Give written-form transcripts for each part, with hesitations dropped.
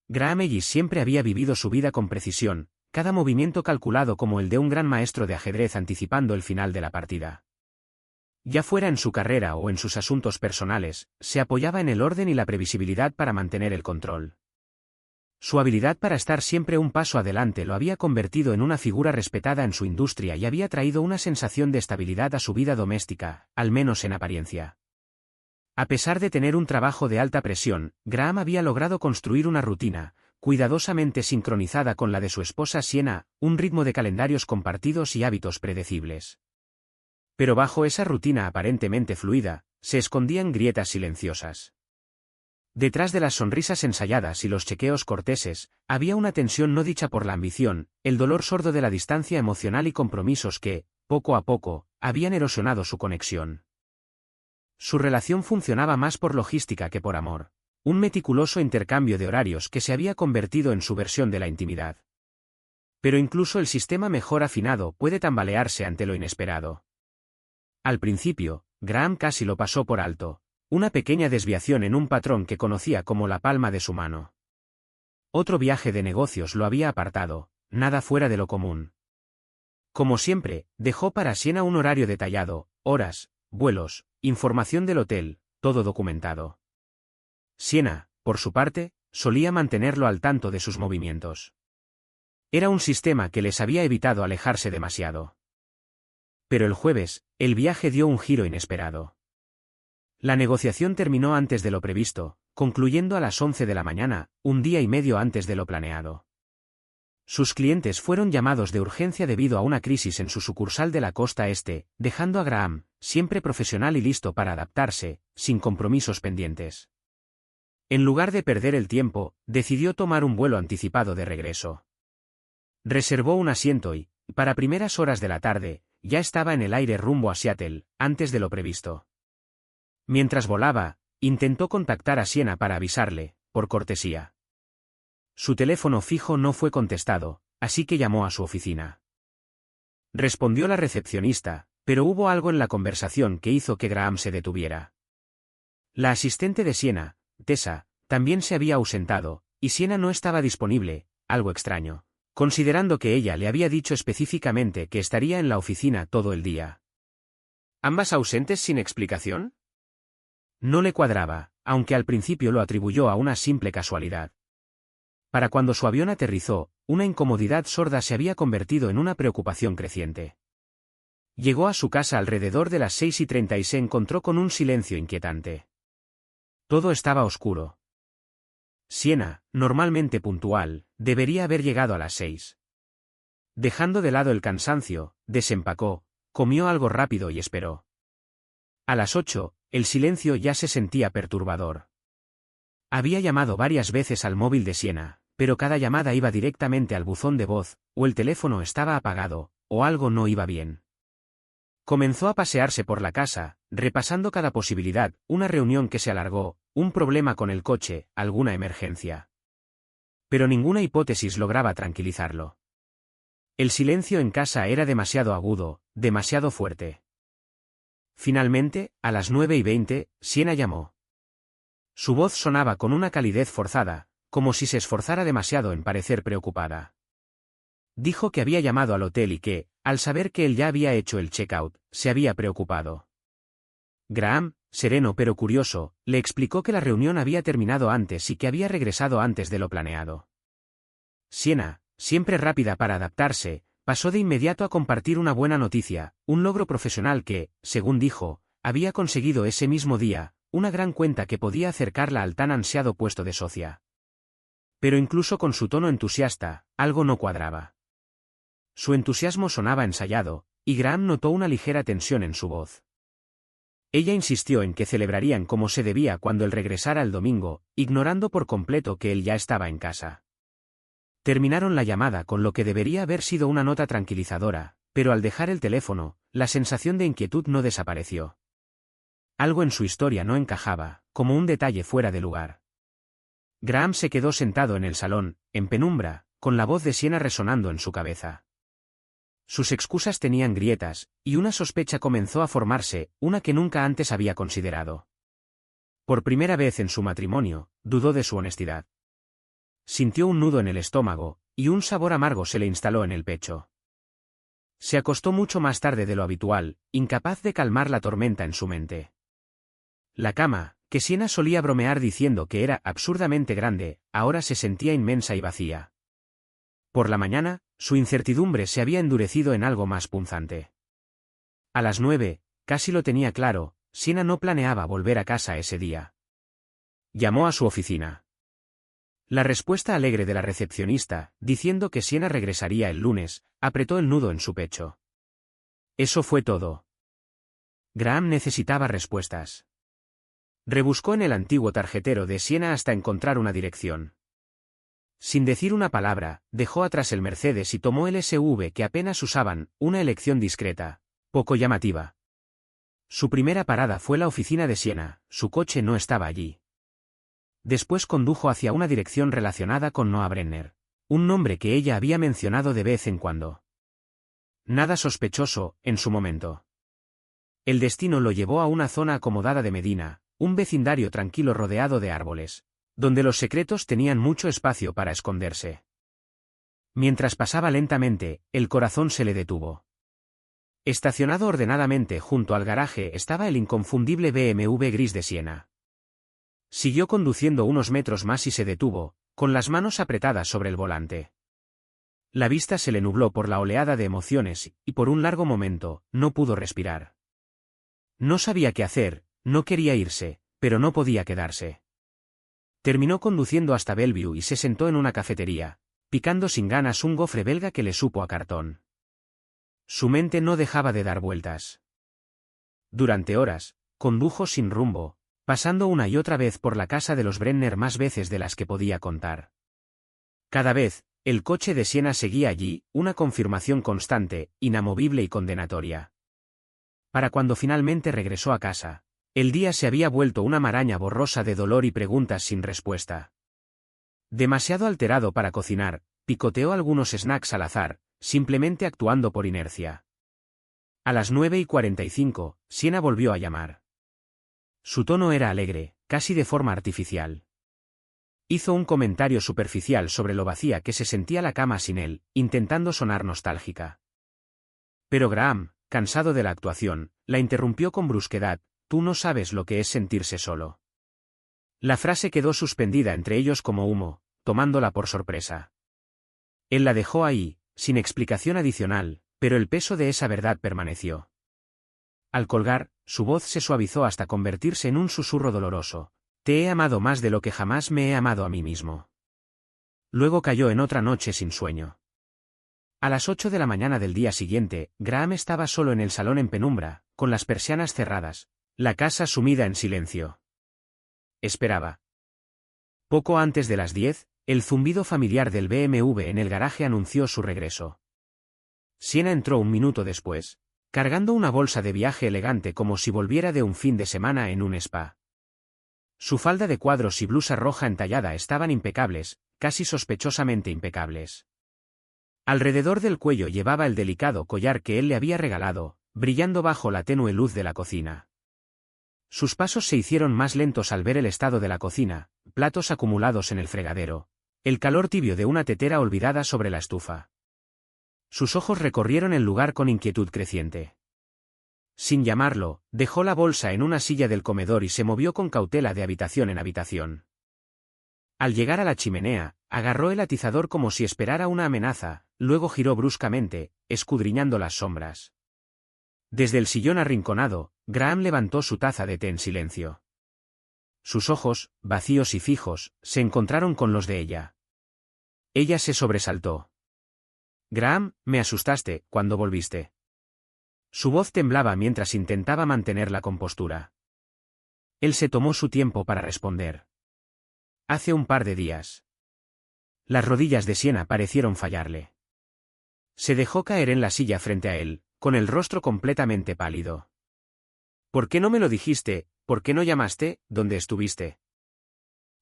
Graham Ellis siempre había vivido su vida con precisión, cada movimiento calculado como el de un gran maestro de ajedrez anticipando el final de la partida. Ya fuera en su carrera o en sus asuntos personales, se apoyaba en el orden y la previsibilidad para mantener el control. Su habilidad para estar siempre un paso adelante lo había convertido en una figura respetada en su industria y había traído una sensación de estabilidad a su vida doméstica, al menos en apariencia. A pesar de tener un trabajo de alta presión, Graham había logrado construir una rutina, cuidadosamente sincronizada con la de su esposa Sienna, un ritmo de calendarios compartidos y hábitos predecibles. Pero bajo esa rutina aparentemente fluida, se escondían grietas silenciosas. Detrás de las sonrisas ensayadas y los chequeos corteses, había una tensión no dicha por la ambición, el dolor sordo de la distancia emocional y compromisos que, poco a poco, habían erosionado su conexión. Su relación funcionaba más por logística que por amor, un meticuloso intercambio de horarios que se había convertido en su versión de la intimidad. Pero incluso el sistema mejor afinado puede tambalearse ante lo inesperado. Al principio, Graham casi lo pasó por alto, una pequeña desviación en un patrón que conocía como la palma de su mano. Otro viaje de negocios lo había apartado, nada fuera de lo común. Como siempre, dejó para Sienna un horario detallado, horas, vuelos, información del hotel, todo documentado. Sienna, por su parte, solía mantenerlo al tanto de sus movimientos. Era un sistema que les había evitado alejarse demasiado. Pero el jueves, el viaje dio un giro inesperado. La negociación terminó antes de lo previsto, concluyendo a las 11 de la mañana, un día y medio antes de lo planeado. Sus clientes fueron llamados de urgencia debido a una crisis en su sucursal de la costa este, dejando a Graham, siempre profesional y listo para adaptarse, sin compromisos pendientes. En lugar de perder el tiempo, decidió tomar un vuelo anticipado de regreso. Reservó un asiento y, para primeras horas de la tarde, ya estaba en el aire rumbo a Seattle, antes de lo previsto. Mientras volaba, intentó contactar a Sienna para avisarle, por cortesía. Su teléfono fijo no fue contestado, así que llamó a su oficina. Respondió la recepcionista, pero hubo algo en la conversación que hizo que Graham se detuviera. La asistente de Sienna, Tessa, también se había ausentado, y Sienna no estaba disponible, algo extraño, considerando que ella le había dicho específicamente que estaría en la oficina todo el día. ¿Ambas ausentes sin explicación? No le cuadraba, aunque al principio lo atribuyó a una simple casualidad. Para cuando su avión aterrizó, una incomodidad sorda se había convertido en una preocupación creciente. Llegó a su casa alrededor de las 6:30 y se encontró con un silencio inquietante. Todo estaba oscuro. Sienna, normalmente puntual, debería haber llegado a las 6. Dejando de lado el cansancio, desempacó, comió algo rápido y esperó. A las 8, el silencio ya se sentía perturbador. Había llamado varias veces al móvil de Sienna, pero cada llamada iba directamente al buzón de voz, o el teléfono estaba apagado, o algo no iba bien. Comenzó a pasearse por la casa, repasando cada posibilidad, una reunión que se alargó, un problema con el coche, alguna emergencia. Pero ninguna hipótesis lograba tranquilizarlo. El silencio en casa era demasiado agudo, demasiado fuerte. Finalmente, a las 9:20, Sienna llamó. Su voz sonaba con una calidez forzada, como si se esforzara demasiado en parecer preocupada. Dijo que había llamado al hotel y que, al saber que él ya había hecho el check-out, se había preocupado. Graham, sereno pero curioso, le explicó que la reunión había terminado antes y que había regresado antes de lo planeado. Sienna, siempre rápida para adaptarse, pasó de inmediato a compartir una buena noticia, un logro profesional que, según dijo, había conseguido ese mismo día, una gran cuenta que podía acercarla al tan ansiado puesto de socia. Pero incluso con su tono entusiasta, algo no cuadraba. Su entusiasmo sonaba ensayado, y Graham notó una ligera tensión en su voz. Ella insistió en que celebrarían como se debía cuando él regresara el domingo, ignorando por completo que él ya estaba en casa. Terminaron la llamada con lo que debería haber sido una nota tranquilizadora, pero al dejar el teléfono, la sensación de inquietud no desapareció. Algo en su historia no encajaba, como un detalle fuera de lugar. Graham se quedó sentado en el salón, en penumbra, con la voz de Sienna resonando en su cabeza. Sus excusas tenían grietas, y una sospecha comenzó a formarse, una que nunca antes había considerado. Por primera vez en su matrimonio, dudó de su honestidad. sintió un nudo en el estómago, y un sabor amargo se le instaló en el pecho. Se acostó mucho más tarde de lo habitual, incapaz de calmar la tormenta en su mente. La cama, que Siena solía bromear diciendo que era absurdamente grande, ahora se sentía inmensa y vacía. Por la mañana, su incertidumbre se había endurecido en algo más punzante. A las 9, casi lo tenía claro, Siena no planeaba volver a casa ese día. Llamó a su oficina. La respuesta alegre de la recepcionista, diciendo que Siena regresaría el lunes, apretó el nudo en su pecho. Eso fue todo. Graham necesitaba respuestas. Rebuscó en el antiguo tarjetero de Siena hasta encontrar una dirección. Sin decir una palabra, dejó atrás el Mercedes y tomó el SUV que apenas usaban, una elección discreta, poco llamativa. Su primera parada fue la oficina de Siena, su coche no estaba allí. Después condujo hacia una dirección relacionada con Noah Brenner, un nombre que ella había mencionado de vez en cuando. Nada sospechoso, en su momento. El destino lo llevó a una zona acomodada de Medina, un vecindario tranquilo rodeado de árboles, donde los secretos tenían mucho espacio para esconderse. Mientras pasaba lentamente, el corazón se le detuvo. Estacionado ordenadamente junto al garaje estaba el inconfundible BMW gris de Siena. Siguió conduciendo unos metros más y se detuvo, con las manos apretadas sobre el volante. La vista se le nubló por la oleada de emociones, y por un largo momento, no pudo respirar. No sabía qué hacer, no quería irse, pero no podía quedarse. Terminó conduciendo hasta Bellevue y se sentó en una cafetería, picando sin ganas un gofre belga que le supo a cartón. Su mente no dejaba de dar vueltas. Durante horas, condujo sin rumbo, pasando una y otra vez por la casa de los Brenner más veces de las que podía contar. Cada vez, el coche de Siena seguía allí, una confirmación constante, inamovible y condenatoria. Para cuando finalmente regresó a casa, el día se había vuelto una maraña borrosa de dolor y preguntas sin respuesta. Demasiado alterado para cocinar, picoteó algunos snacks al azar, simplemente actuando por inercia. A las 9:45, Siena volvió a llamar. Su tono era alegre, casi de forma artificial. Hizo un comentario superficial sobre lo vacía que se sentía la cama sin él, intentando sonar nostálgica. Pero Graham, cansado de la actuación, la interrumpió con brusquedad: «Tú no sabes lo que es sentirse solo». La frase quedó suspendida entre ellos como humo, tomándola por sorpresa. Él la dejó ahí, sin explicación adicional, pero el peso de esa verdad permaneció. Al colgar, su voz se suavizó hasta convertirse en un susurro doloroso: «Te he amado más de lo que jamás me he amado a mí mismo». Luego cayó en otra noche sin sueño. A las 8 de la mañana del día siguiente, Graham estaba solo en el salón en penumbra, con las persianas cerradas, la casa sumida en silencio. Esperaba. Poco antes de las 10, el zumbido familiar del BMW en el garaje anunció su regreso. Siena entró un minuto después, cargando una bolsa de viaje elegante como si volviera de un fin de semana en un spa. Su falda de cuadros y blusa roja entallada estaban impecables, casi sospechosamente impecables. Alrededor del cuello llevaba el delicado collar que él le había regalado, brillando bajo la tenue luz de la cocina. Sus pasos se hicieron más lentos al ver el estado de la cocina, platos acumulados en el fregadero, el calor tibio de una tetera olvidada sobre la estufa. Sus ojos recorrieron el lugar con inquietud creciente. Sin llamarlo, dejó la bolsa en una silla del comedor y se movió con cautela de habitación en habitación. Al llegar a la chimenea, agarró el atizador como si esperara una amenaza, luego giró bruscamente, escudriñando las sombras. Desde el sillón arrinconado, Graham levantó su taza de té en silencio. Sus ojos, vacíos y fijos, se encontraron con los de ella. Ella se sobresaltó. «Graham, me asustaste cuando volviste». Su voz temblaba mientras intentaba mantener la compostura. Él se tomó su tiempo para responder. «Hace un par de días». Las rodillas de Siena parecieron fallarle. Se dejó caer en la silla frente a él, con el rostro completamente pálido. «¿Por qué no me lo dijiste? ¿Por qué no llamaste? ¿Dónde estuviste?»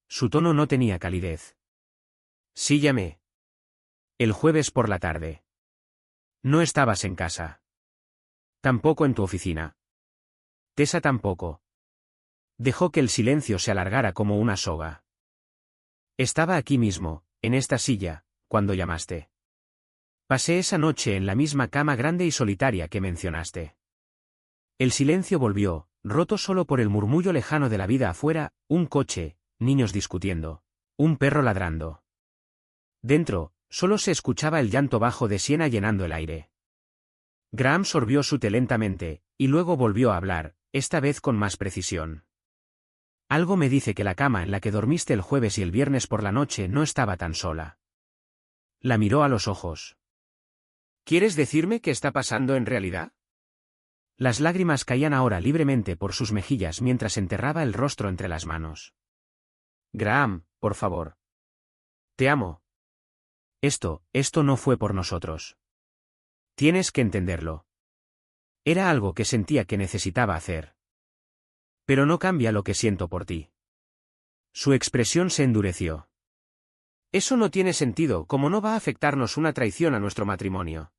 Su tono no tenía calidez. «Sí llamé. El jueves por la tarde. No estabas en casa. Tampoco en tu oficina. Tessa tampoco». Dejó que el silencio se alargara como una soga. «Estaba aquí mismo, en esta silla, cuando llamaste. Pasé esa noche en la misma cama grande y solitaria que mencionaste. El silencio volvió, roto solo por el murmullo lejano de la vida afuera, un coche, niños discutiendo, un perro ladrando. Dentro, solo se escuchaba el llanto bajo de Siena llenando el aire. Graham sorbió su té lentamente, y luego volvió a hablar, esta vez con más precisión. Algo me dice que la cama en la que dormiste el jueves y el viernes por la noche no estaba tan sola. La miró a los ojos. ¿Quieres decirme qué está pasando en realidad? Las lágrimas caían ahora libremente por sus mejillas mientras enterraba el rostro entre las manos. Graham, por favor. Te amo. Esto no fue por nosotros. Tienes que entenderlo. Era algo que sentía que necesitaba hacer. Pero no cambia lo que siento por ti. Su expresión se endureció. Eso no tiene sentido, como no va a afectarnos una traición a nuestro matrimonio.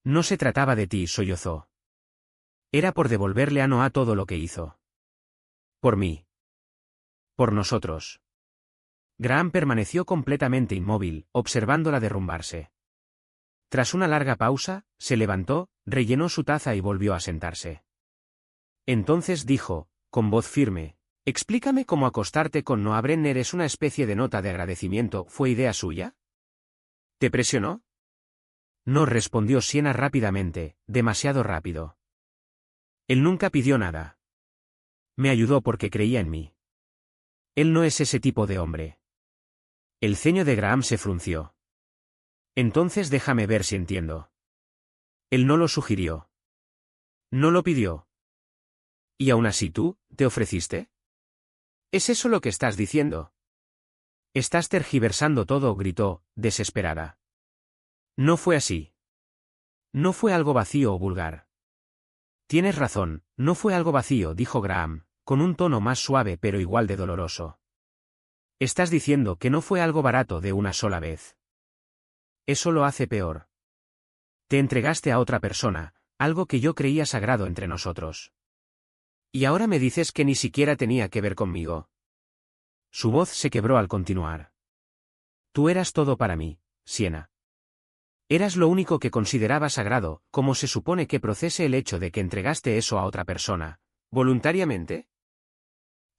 No se trataba de ti, sollozó. Era por devolverle a Noah todo lo que hizo. Por mí. Por nosotros. Graham permaneció completamente inmóvil, observándola derrumbarse. Tras una larga pausa, se levantó, rellenó su taza y volvió a sentarse. Entonces dijo, con voz firme, explícame cómo acostarte con Noah Brenner es una especie de nota de agradecimiento, ¿fue idea suya? ¿Te presionó? No, respondió Siena rápidamente, demasiado rápido. Él nunca pidió nada. Me ayudó porque creía en mí. Él no es ese tipo de hombre. El ceño de Graham se frunció. Entonces déjame ver si entiendo. Él no lo sugirió. No lo pidió. ¿Y aún así tú, te ofreciste? ¿Es eso lo que estás diciendo? Estás tergiversando todo, gritó, desesperada. No fue así. No fue algo vacío o vulgar. Tienes razón, no fue algo vacío, dijo Graham, con un tono más suave pero igual de doloroso. Estás diciendo que no fue algo barato de una sola vez. Eso lo hace peor. Te entregaste a otra persona, algo que yo creía sagrado entre nosotros. Y ahora me dices que ni siquiera tenía que ver conmigo. Su voz se quebró al continuar. Tú eras todo para mí, Siena. Eras lo único que consideraba sagrado, ¿cómo se supone que procese el hecho de que entregaste eso a otra persona, voluntariamente?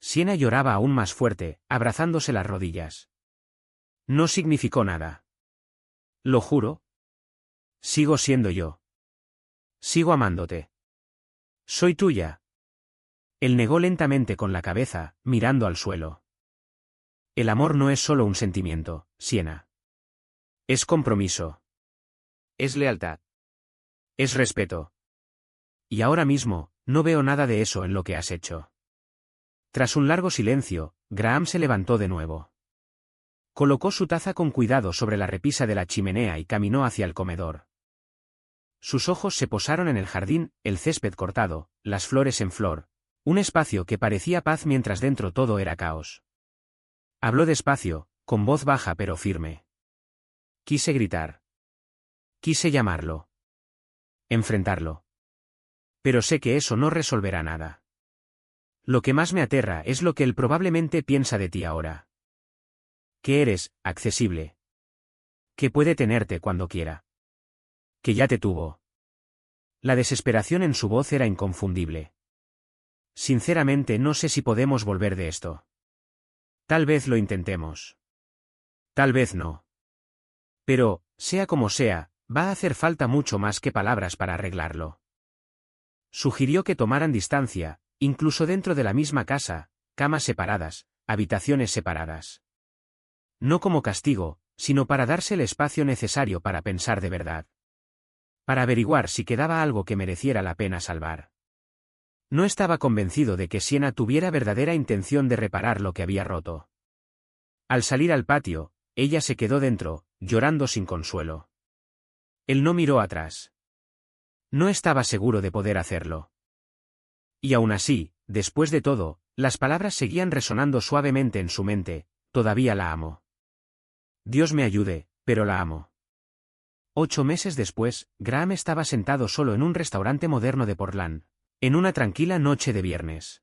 Siena lloraba aún más fuerte, abrazándose las rodillas. No significó nada. Lo juro. Sigo siendo yo. Sigo amándote. Soy tuya. Él negó lentamente con la cabeza, mirando al suelo. El amor no es solo un sentimiento, Siena. Es compromiso. Es lealtad. Es respeto. Y ahora mismo, no veo nada de eso en lo que has hecho. Tras un largo silencio, Graham se levantó de nuevo. Colocó su taza con cuidado sobre la repisa de la chimenea y caminó hacia el comedor. Sus ojos se posaron en el jardín, el césped cortado, las flores en flor, un espacio que parecía paz mientras dentro todo era caos. Habló despacio, con voz baja pero firme. Quise gritar. Quise llamarlo. Enfrentarlo. Pero sé que eso no resolverá nada. Lo que más me aterra es lo que él probablemente piensa de ti ahora. Que eres, accesible. Que puede tenerte cuando quiera. Que ya te tuvo. La desesperación en su voz era inconfundible. Sinceramente no sé si podemos volver de esto. Tal vez lo intentemos. Tal vez no. Pero, sea como sea, va a hacer falta mucho más que palabras para arreglarlo. Sugirió que tomaran distancia, incluso dentro de la misma casa, camas separadas, habitaciones separadas. No como castigo, sino para darse el espacio necesario para pensar de verdad. Para averiguar si quedaba algo que mereciera la pena salvar. No estaba convencido de que Siena tuviera verdadera intención de reparar lo que había roto. Al salir al patio, ella se quedó dentro, llorando sin consuelo. Él no miró atrás. No estaba seguro de poder hacerlo. Y aún así, después de todo, las palabras seguían resonando suavemente en su mente, todavía la amo. Dios me ayude, pero la amo. 8 meses después, Graham estaba sentado solo en un restaurante moderno de Portland, en una tranquila noche de viernes.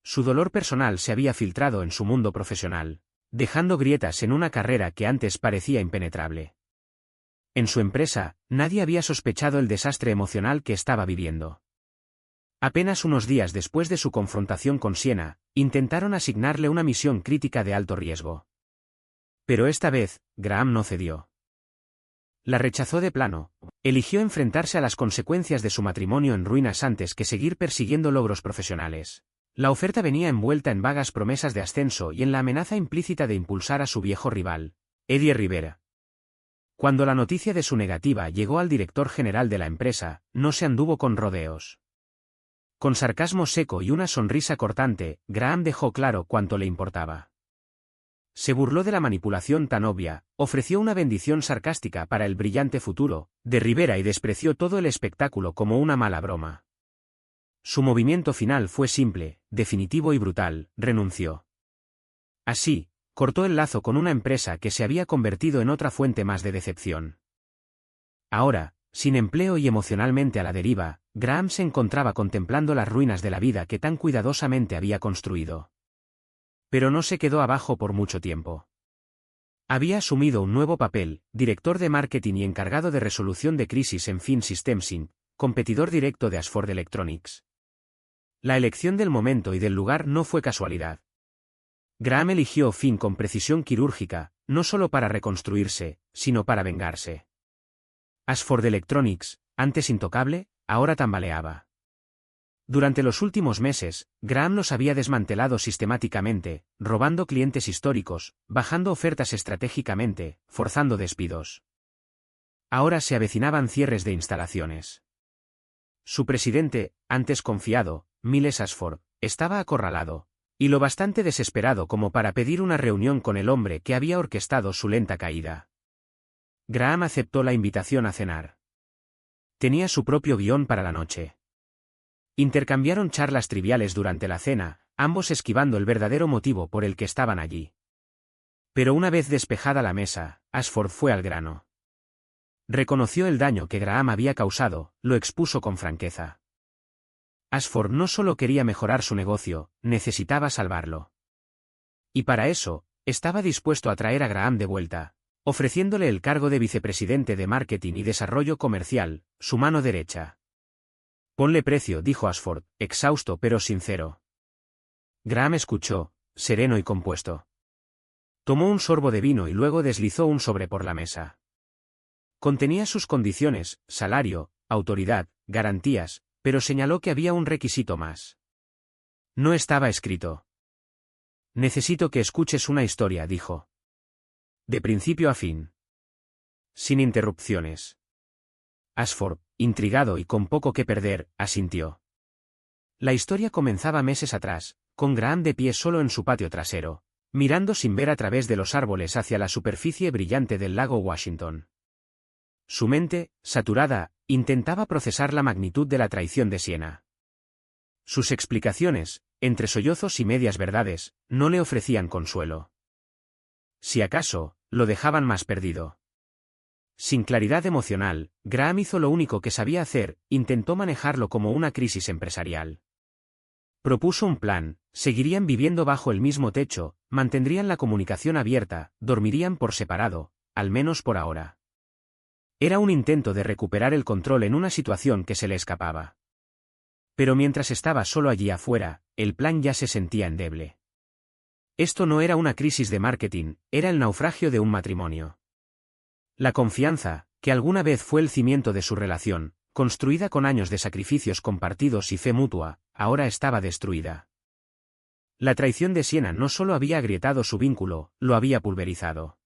Su dolor personal se había filtrado en su mundo profesional, dejando grietas en una carrera que antes parecía impenetrable. En su empresa, nadie había sospechado el desastre emocional que estaba viviendo. Apenas unos días después de su confrontación con Siena, intentaron asignarle una misión crítica de alto riesgo. Pero esta vez, Graham no cedió. La rechazó de plano. Eligió enfrentarse a las consecuencias de su matrimonio en ruinas antes que seguir persiguiendo logros profesionales. La oferta venía envuelta en vagas promesas de ascenso y en la amenaza implícita de impulsar a su viejo rival, Eddie Rivera. Cuando la noticia de su negativa llegó al director general de la empresa, no se anduvo con rodeos. Con sarcasmo seco y una sonrisa cortante, Graham dejó claro cuánto le importaba. Se burló de la manipulación tan obvia, ofreció una bendición sarcástica para el brillante futuro de Rivera y despreció todo el espectáculo como una mala broma. Su movimiento final fue simple, definitivo y brutal: renunció. Así, cortó el lazo con una empresa que se había convertido en otra fuente más de decepción. Ahora, sin empleo y emocionalmente a la deriva, Graham se encontraba contemplando las ruinas de la vida que tan cuidadosamente había construido. Pero no se quedó abajo por mucho tiempo. Había asumido un nuevo papel, director de marketing y encargado de resolución de crisis en Fin Systems Inc., competidor directo de Ashford Electronics. La elección del momento y del lugar no fue casualidad. Graham eligió Fin con precisión quirúrgica, no solo para reconstruirse, sino para vengarse. Ashford Electronics, antes intocable, ahora tambaleaba. Durante los últimos meses, Graham los había desmantelado sistemáticamente, robando clientes históricos, bajando ofertas estratégicamente, forzando despidos. Ahora se avecinaban cierres de instalaciones. Su presidente, antes confiado, Miles Ashford, estaba acorralado, y lo bastante desesperado como para pedir una reunión con el hombre que había orquestado su lenta caída. Graham aceptó la invitación a cenar. Tenía su propio guión para la noche. Intercambiaron charlas triviales durante la cena, ambos esquivando el verdadero motivo por el que estaban allí. Pero una vez despejada la mesa, Ashford fue al grano. Reconoció el daño que Graham había causado, lo expuso con franqueza. Ashford no solo quería mejorar su negocio, necesitaba salvarlo. Y para eso, estaba dispuesto a traer a Graham de vuelta, ofreciéndole el cargo de vicepresidente de Marketing y Desarrollo Comercial, su mano derecha. Ponle precio, dijo Ashford, exhausto pero sincero. Graham escuchó, sereno y compuesto. Tomó un sorbo de vino y luego deslizó un sobre por la mesa. Contenía sus condiciones, salario, autoridad, garantías, pero señaló que había un requisito más. No estaba escrito. Necesito que escuches una historia, dijo. De principio a fin. Sin interrupciones. Ashford, intrigado y con poco que perder, asintió. La historia comenzaba meses atrás, con Graham de pie solo en su patio trasero, mirando sin ver a través de los árboles hacia la superficie brillante del lago Washington. Su mente, saturada, intentaba procesar la magnitud de la traición de Siena. Sus explicaciones, entre sollozos y medias verdades, no le ofrecían consuelo. Si acaso, lo dejaban más perdido. Sin claridad emocional, Graham hizo lo único que sabía hacer, intentó manejarlo como una crisis empresarial. Propuso un plan: seguirían viviendo bajo el mismo techo, mantendrían la comunicación abierta, dormirían por separado, al menos por ahora. Era un intento de recuperar el control en una situación que se le escapaba. Pero mientras estaba solo allí afuera, el plan ya se sentía endeble. Esto no era una crisis de marketing, era el naufragio de un matrimonio. La confianza, que alguna vez fue el cimiento de su relación, construida con años de sacrificios compartidos y fe mutua, ahora estaba destruida. La traición de Siena no solo había agrietado su vínculo, lo había pulverizado.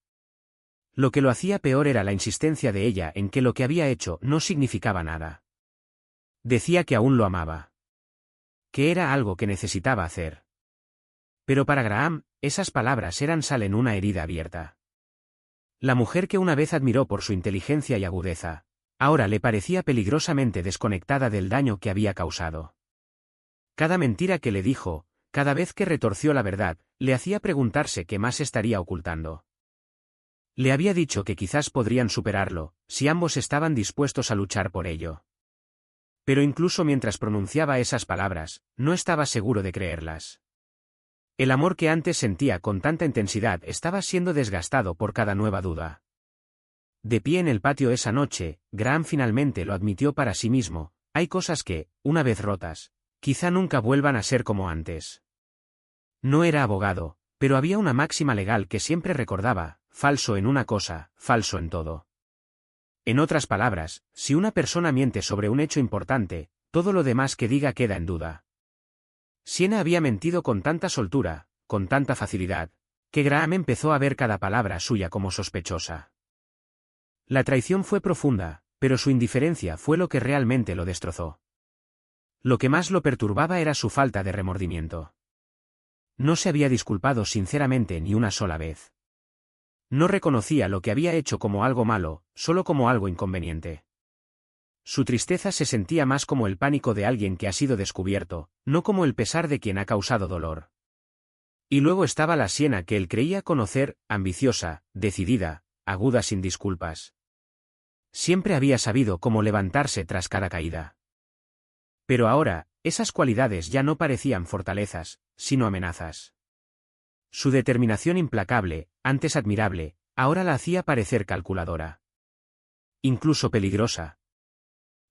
Lo que lo hacía peor era la insistencia de ella en que lo que había hecho no significaba nada. Decía que aún lo amaba. Que era algo que necesitaba hacer. Pero para Graham, esas palabras eran sal en una herida abierta. La mujer que una vez admiró por su inteligencia y agudeza, ahora le parecía peligrosamente desconectada del daño que había causado. Cada mentira que le dijo, cada vez que retorció la verdad, le hacía preguntarse qué más estaría ocultando. Le había dicho que quizás podrían superarlo, si ambos estaban dispuestos a luchar por ello. Pero incluso mientras pronunciaba esas palabras, no estaba seguro de creerlas. El amor que antes sentía con tanta intensidad estaba siendo desgastado por cada nueva duda. De pie en el patio esa noche, Graham finalmente lo admitió para sí mismo: hay cosas que, una vez rotas, quizá nunca vuelvan a ser como antes. No era abogado, pero había una máxima legal que siempre recordaba: falso en una cosa, falso en todo. En otras palabras, si una persona miente sobre un hecho importante, todo lo demás que diga queda en duda. Siena había mentido con tanta soltura, con tanta facilidad, que Graham empezó a ver cada palabra suya como sospechosa. La traición fue profunda, pero su indiferencia fue lo que realmente lo destrozó. Lo que más lo perturbaba era su falta de remordimiento. No se había disculpado sinceramente ni una sola vez. No reconocía lo que había hecho como algo malo, solo como algo inconveniente. Su tristeza se sentía más como el pánico de alguien que ha sido descubierto, no como el pesar de quien ha causado dolor. Y luego estaba la Siena que él creía conocer, ambiciosa, decidida, aguda, sin disculpas. Siempre había sabido cómo levantarse tras cada caída. Pero ahora, esas cualidades ya no parecían fortalezas, sino amenazas. Su determinación implacable, antes admirable, ahora la hacía parecer calculadora. Incluso peligrosa.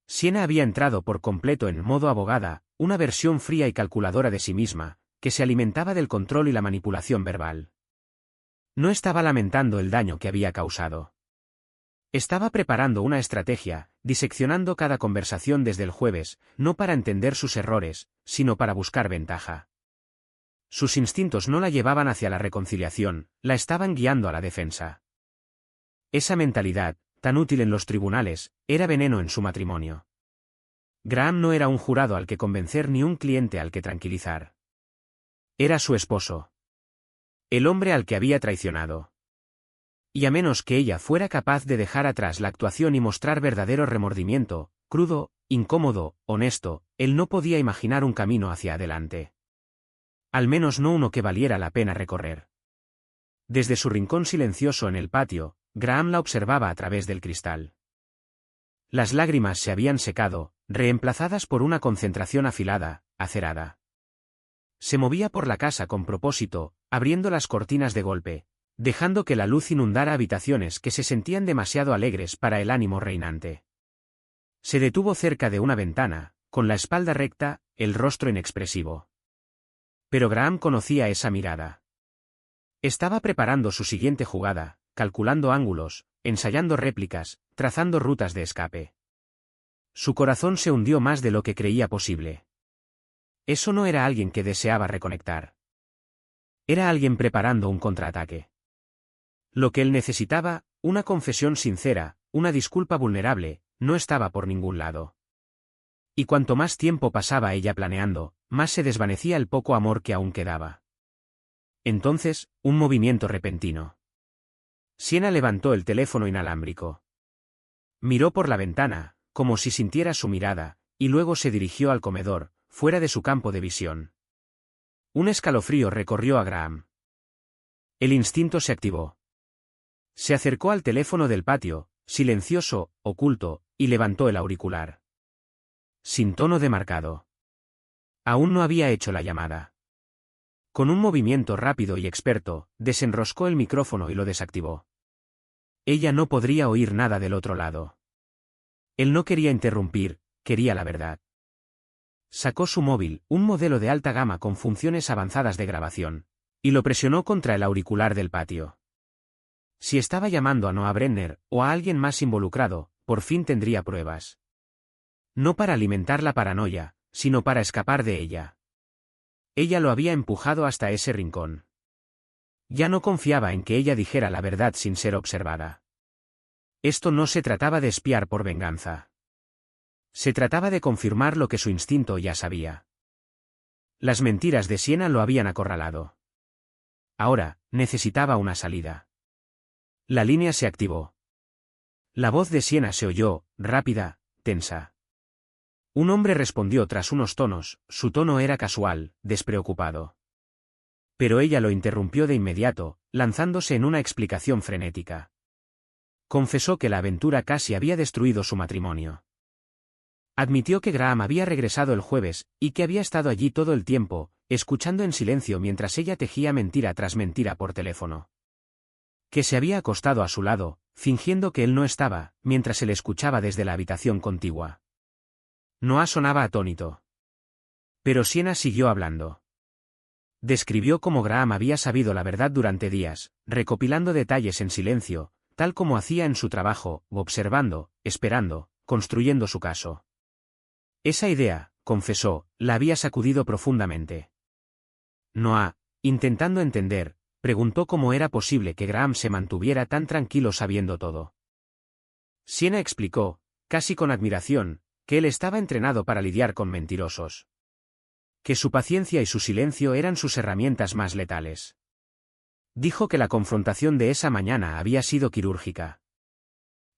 Siena había entrado por completo en modo abogada, una versión fría y calculadora de sí misma, que se alimentaba del control y la manipulación verbal. No estaba lamentando el daño que había causado. Estaba preparando una estrategia, diseccionando cada conversación desde el jueves, no para entender sus errores, sino para buscar ventaja. Sus instintos no la llevaban hacia la reconciliación, la estaban guiando a la defensa. Esa mentalidad, tan útil en los tribunales, era veneno en su matrimonio. Graham no era un jurado al que convencer ni un cliente al que tranquilizar. Era su esposo. El hombre al que había traicionado. Y a menos que ella fuera capaz de dejar atrás la actuación y mostrar verdadero remordimiento, crudo, incómodo, honesto, él no podía imaginar un camino hacia adelante. Al menos no uno que valiera la pena recorrer. Desde su rincón silencioso en el patio, Graham la observaba a través del cristal. Las lágrimas se habían secado, reemplazadas por una concentración afilada, acerada. Se movía por la casa con propósito, abriendo las cortinas de golpe, dejando que la luz inundara habitaciones que se sentían demasiado alegres para el ánimo reinante. Se detuvo cerca de una ventana, con la espalda recta, el rostro inexpresivo. Pero Graham conocía esa mirada. Estaba preparando su siguiente jugada, calculando ángulos, ensayando réplicas, trazando rutas de escape. Su corazón se hundió más de lo que creía posible. Eso no era alguien que deseaba reconectar. Era alguien preparando un contraataque. Lo que él necesitaba, una confesión sincera, una disculpa vulnerable, no estaba por ningún lado. Y cuanto más tiempo pasaba ella planeando, más se desvanecía el poco amor que aún quedaba. Entonces, un movimiento repentino. Siena levantó el teléfono inalámbrico. Miró por la ventana, como si sintiera su mirada, y luego se dirigió al comedor, fuera de su campo de visión. Un escalofrío recorrió a Graham. El instinto se activó. Se acercó al teléfono del patio, silencioso, oculto, y levantó el auricular. Sin tono demarcado. Aún no había hecho la llamada. Con un movimiento rápido y experto, desenroscó el micrófono y lo desactivó. Ella no podría oír nada del otro lado. Él no quería interrumpir, quería la verdad. Sacó su móvil, un modelo de alta gama con funciones avanzadas de grabación, y lo presionó contra el auricular del patio. Si estaba llamando a Noah Brenner, o a alguien más involucrado, por fin tendría pruebas. No para alimentar la paranoia, sino para escapar de ella. Ella lo había empujado hasta ese rincón. Ya no confiaba en que ella dijera la verdad sin ser observada. Esto no se trataba de espiar por venganza. Se trataba de confirmar lo que su instinto ya sabía. Las mentiras de Siena lo habían acorralado. Ahora, necesitaba una salida. La línea se activó. La voz de Siena se oyó, rápida, tensa. Un hombre respondió tras unos tonos, su tono era casual, despreocupado. Pero ella lo interrumpió de inmediato, lanzándose en una explicación frenética. Confesó que la aventura casi había destruido su matrimonio. Admitió que Graham había regresado el jueves, y que había estado allí todo el tiempo, escuchando en silencio mientras ella tejía mentira tras mentira por teléfono. Que se había acostado a su lado, fingiendo que él no estaba, mientras él escuchaba desde la habitación contigua. Noah sonaba atónito. Pero Sienna siguió hablando. Describió cómo Graham había sabido la verdad durante días, recopilando detalles en silencio, tal como hacía en su trabajo, observando, esperando, construyendo su caso. Esa idea, confesó, la había sacudido profundamente. Noah, intentando entender, preguntó cómo era posible que Graham se mantuviera tan tranquilo sabiendo todo. Sienna explicó, casi con admiración, que él estaba entrenado para lidiar con mentirosos. Que su paciencia y su silencio eran sus herramientas más letales. Dijo que la confrontación de esa mañana había sido quirúrgica.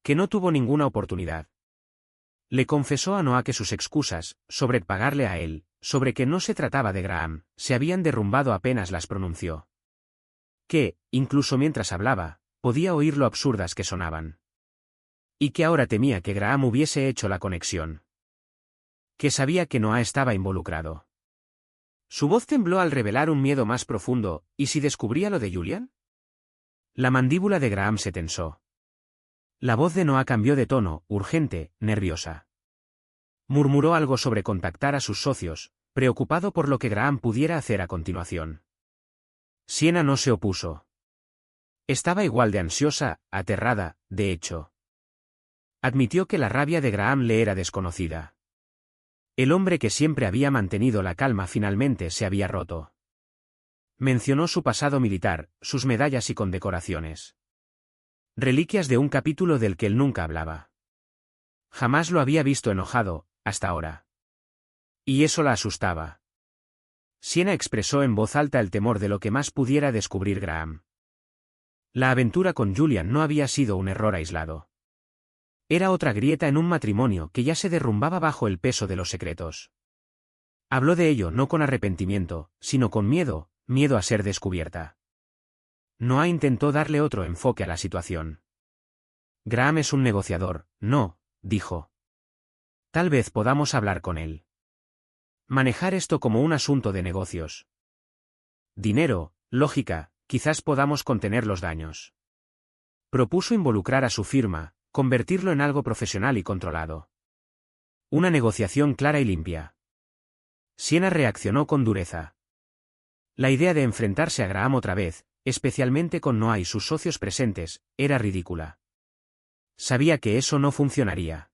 Que no tuvo ninguna oportunidad. Le confesó a Noah que sus excusas, sobre pagarle a él, sobre que no se trataba de Graham, se habían derrumbado apenas las pronunció. Que, incluso mientras hablaba, podía oír lo absurdas que sonaban. Y que ahora temía que Graham hubiese hecho la conexión. Que sabía que Noah estaba involucrado. Su voz tembló al revelar un miedo más profundo, ¿y si descubría lo de Julian? La mandíbula de Graham se tensó. La voz de Noah cambió de tono, urgente, nerviosa. Murmuró algo sobre contactar a sus socios, preocupado por lo que Graham pudiera hacer a continuación. Sienna no se opuso. Estaba igual de ansiosa, aterrada, de hecho. Admitió que la rabia de Graham le era desconocida. El hombre que siempre había mantenido la calma finalmente se había roto. Mencionó su pasado militar, sus medallas y condecoraciones. Reliquias de un capítulo del que él nunca hablaba. Jamás lo había visto enojado, hasta ahora. Y eso la asustaba. Sienna expresó en voz alta el temor de lo que más pudiera descubrir Graham. La aventura con Julian no había sido un error aislado. Era otra grieta en un matrimonio que ya se derrumbaba bajo el peso de los secretos. Habló de ello no con arrepentimiento, sino con miedo, miedo a ser descubierta. Noah intentó darle otro enfoque a la situación. Graham es un negociador, no, dijo. Tal vez podamos hablar con él. Manejar esto como un asunto de negocios. Dinero, lógica, quizás podamos contener los daños. Propuso involucrar a su firma, convertirlo en algo profesional y controlado. Una negociación clara y limpia. Sienna reaccionó con dureza. La idea de enfrentarse a Graham otra vez, especialmente con Noah y sus socios presentes, era ridícula. Sabía que eso no funcionaría.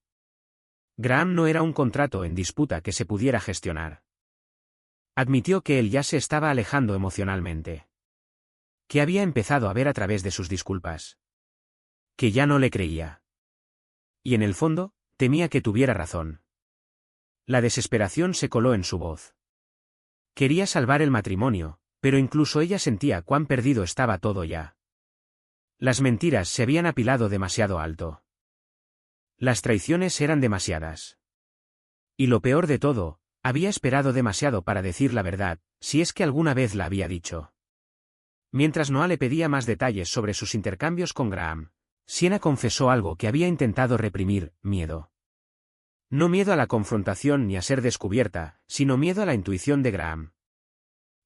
Graham no era un contrato en disputa que se pudiera gestionar. Admitió que él ya se estaba alejando emocionalmente. Que había empezado a ver a través de sus disculpas. Que ya no le creía. Y en el fondo, temía que tuviera razón. La desesperación se coló en su voz. Quería salvar el matrimonio, pero incluso ella sentía cuán perdido estaba todo ya. Las mentiras se habían apilado demasiado alto. Las traiciones eran demasiadas. Y lo peor de todo, había esperado demasiado para decir la verdad, si es que alguna vez la había dicho. Mientras Noah le pedía más detalles sobre sus intercambios con Graham, Sienna confesó algo que había intentado reprimir, miedo. No miedo a la confrontación ni a ser descubierta, sino miedo a la intuición de Graham.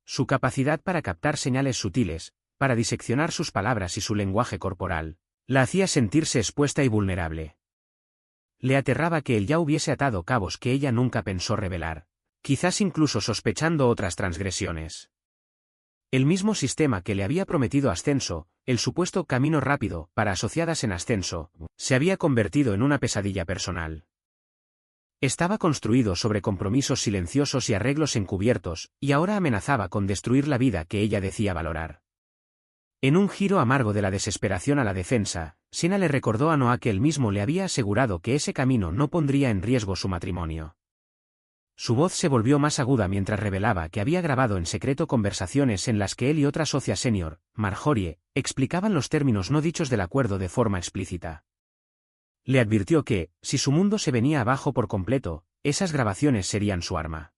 Su capacidad para captar señales sutiles, para diseccionar sus palabras y su lenguaje corporal, la hacía sentirse expuesta y vulnerable. Le aterraba que él ya hubiese atado cabos que ella nunca pensó revelar, quizás incluso sospechando otras transgresiones. El mismo sistema que le había prometido ascenso, el supuesto camino rápido para asociadas en ascenso, se había convertido en una pesadilla personal. Estaba construido sobre compromisos silenciosos y arreglos encubiertos, y ahora amenazaba con destruir la vida que ella decía valorar. En un giro amargo de la desesperación a la defensa, Sienna le recordó a Noah que él mismo le había asegurado que ese camino no pondría en riesgo su matrimonio. Su voz se volvió más aguda mientras revelaba que había grabado en secreto conversaciones en las que él y otra socia senior, Marjorie, explicaban los términos no dichos del acuerdo de forma explícita. Le advirtió que, si su mundo se venía abajo por completo, esas grabaciones serían su arma.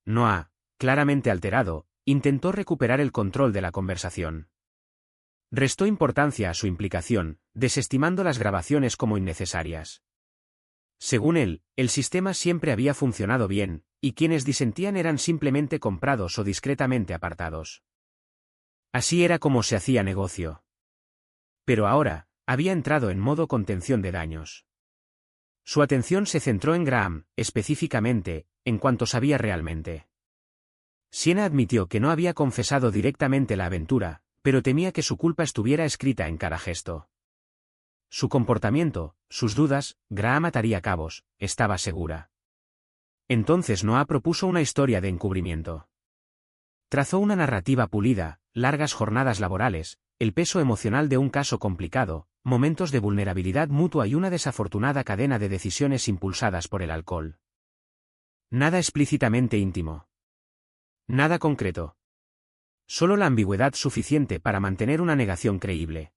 Noah, claramente alterado, intentó recuperar el control de la conversación. Restó importancia a su implicación, desestimando las grabaciones como innecesarias. Según él, el sistema siempre había funcionado bien, y quienes disentían eran simplemente comprados o discretamente apartados. Así era como se hacía negocio. Pero ahora, había entrado en modo contención de daños. Su atención se centró en Graham, específicamente, en cuanto sabía realmente. Siena admitió que no había confesado directamente la aventura, pero temía que su culpa estuviera escrita en cada gesto. Su comportamiento, sus dudas, Graham ataría cabos, estaba segura. Entonces Noah propuso una historia de encubrimiento. Trazó una narrativa pulida, largas jornadas laborales, el peso emocional de un caso complicado, momentos de vulnerabilidad mutua y una desafortunada cadena de decisiones impulsadas por el alcohol. Nada explícitamente íntimo. Nada concreto. Solo la ambigüedad suficiente para mantener una negación creíble.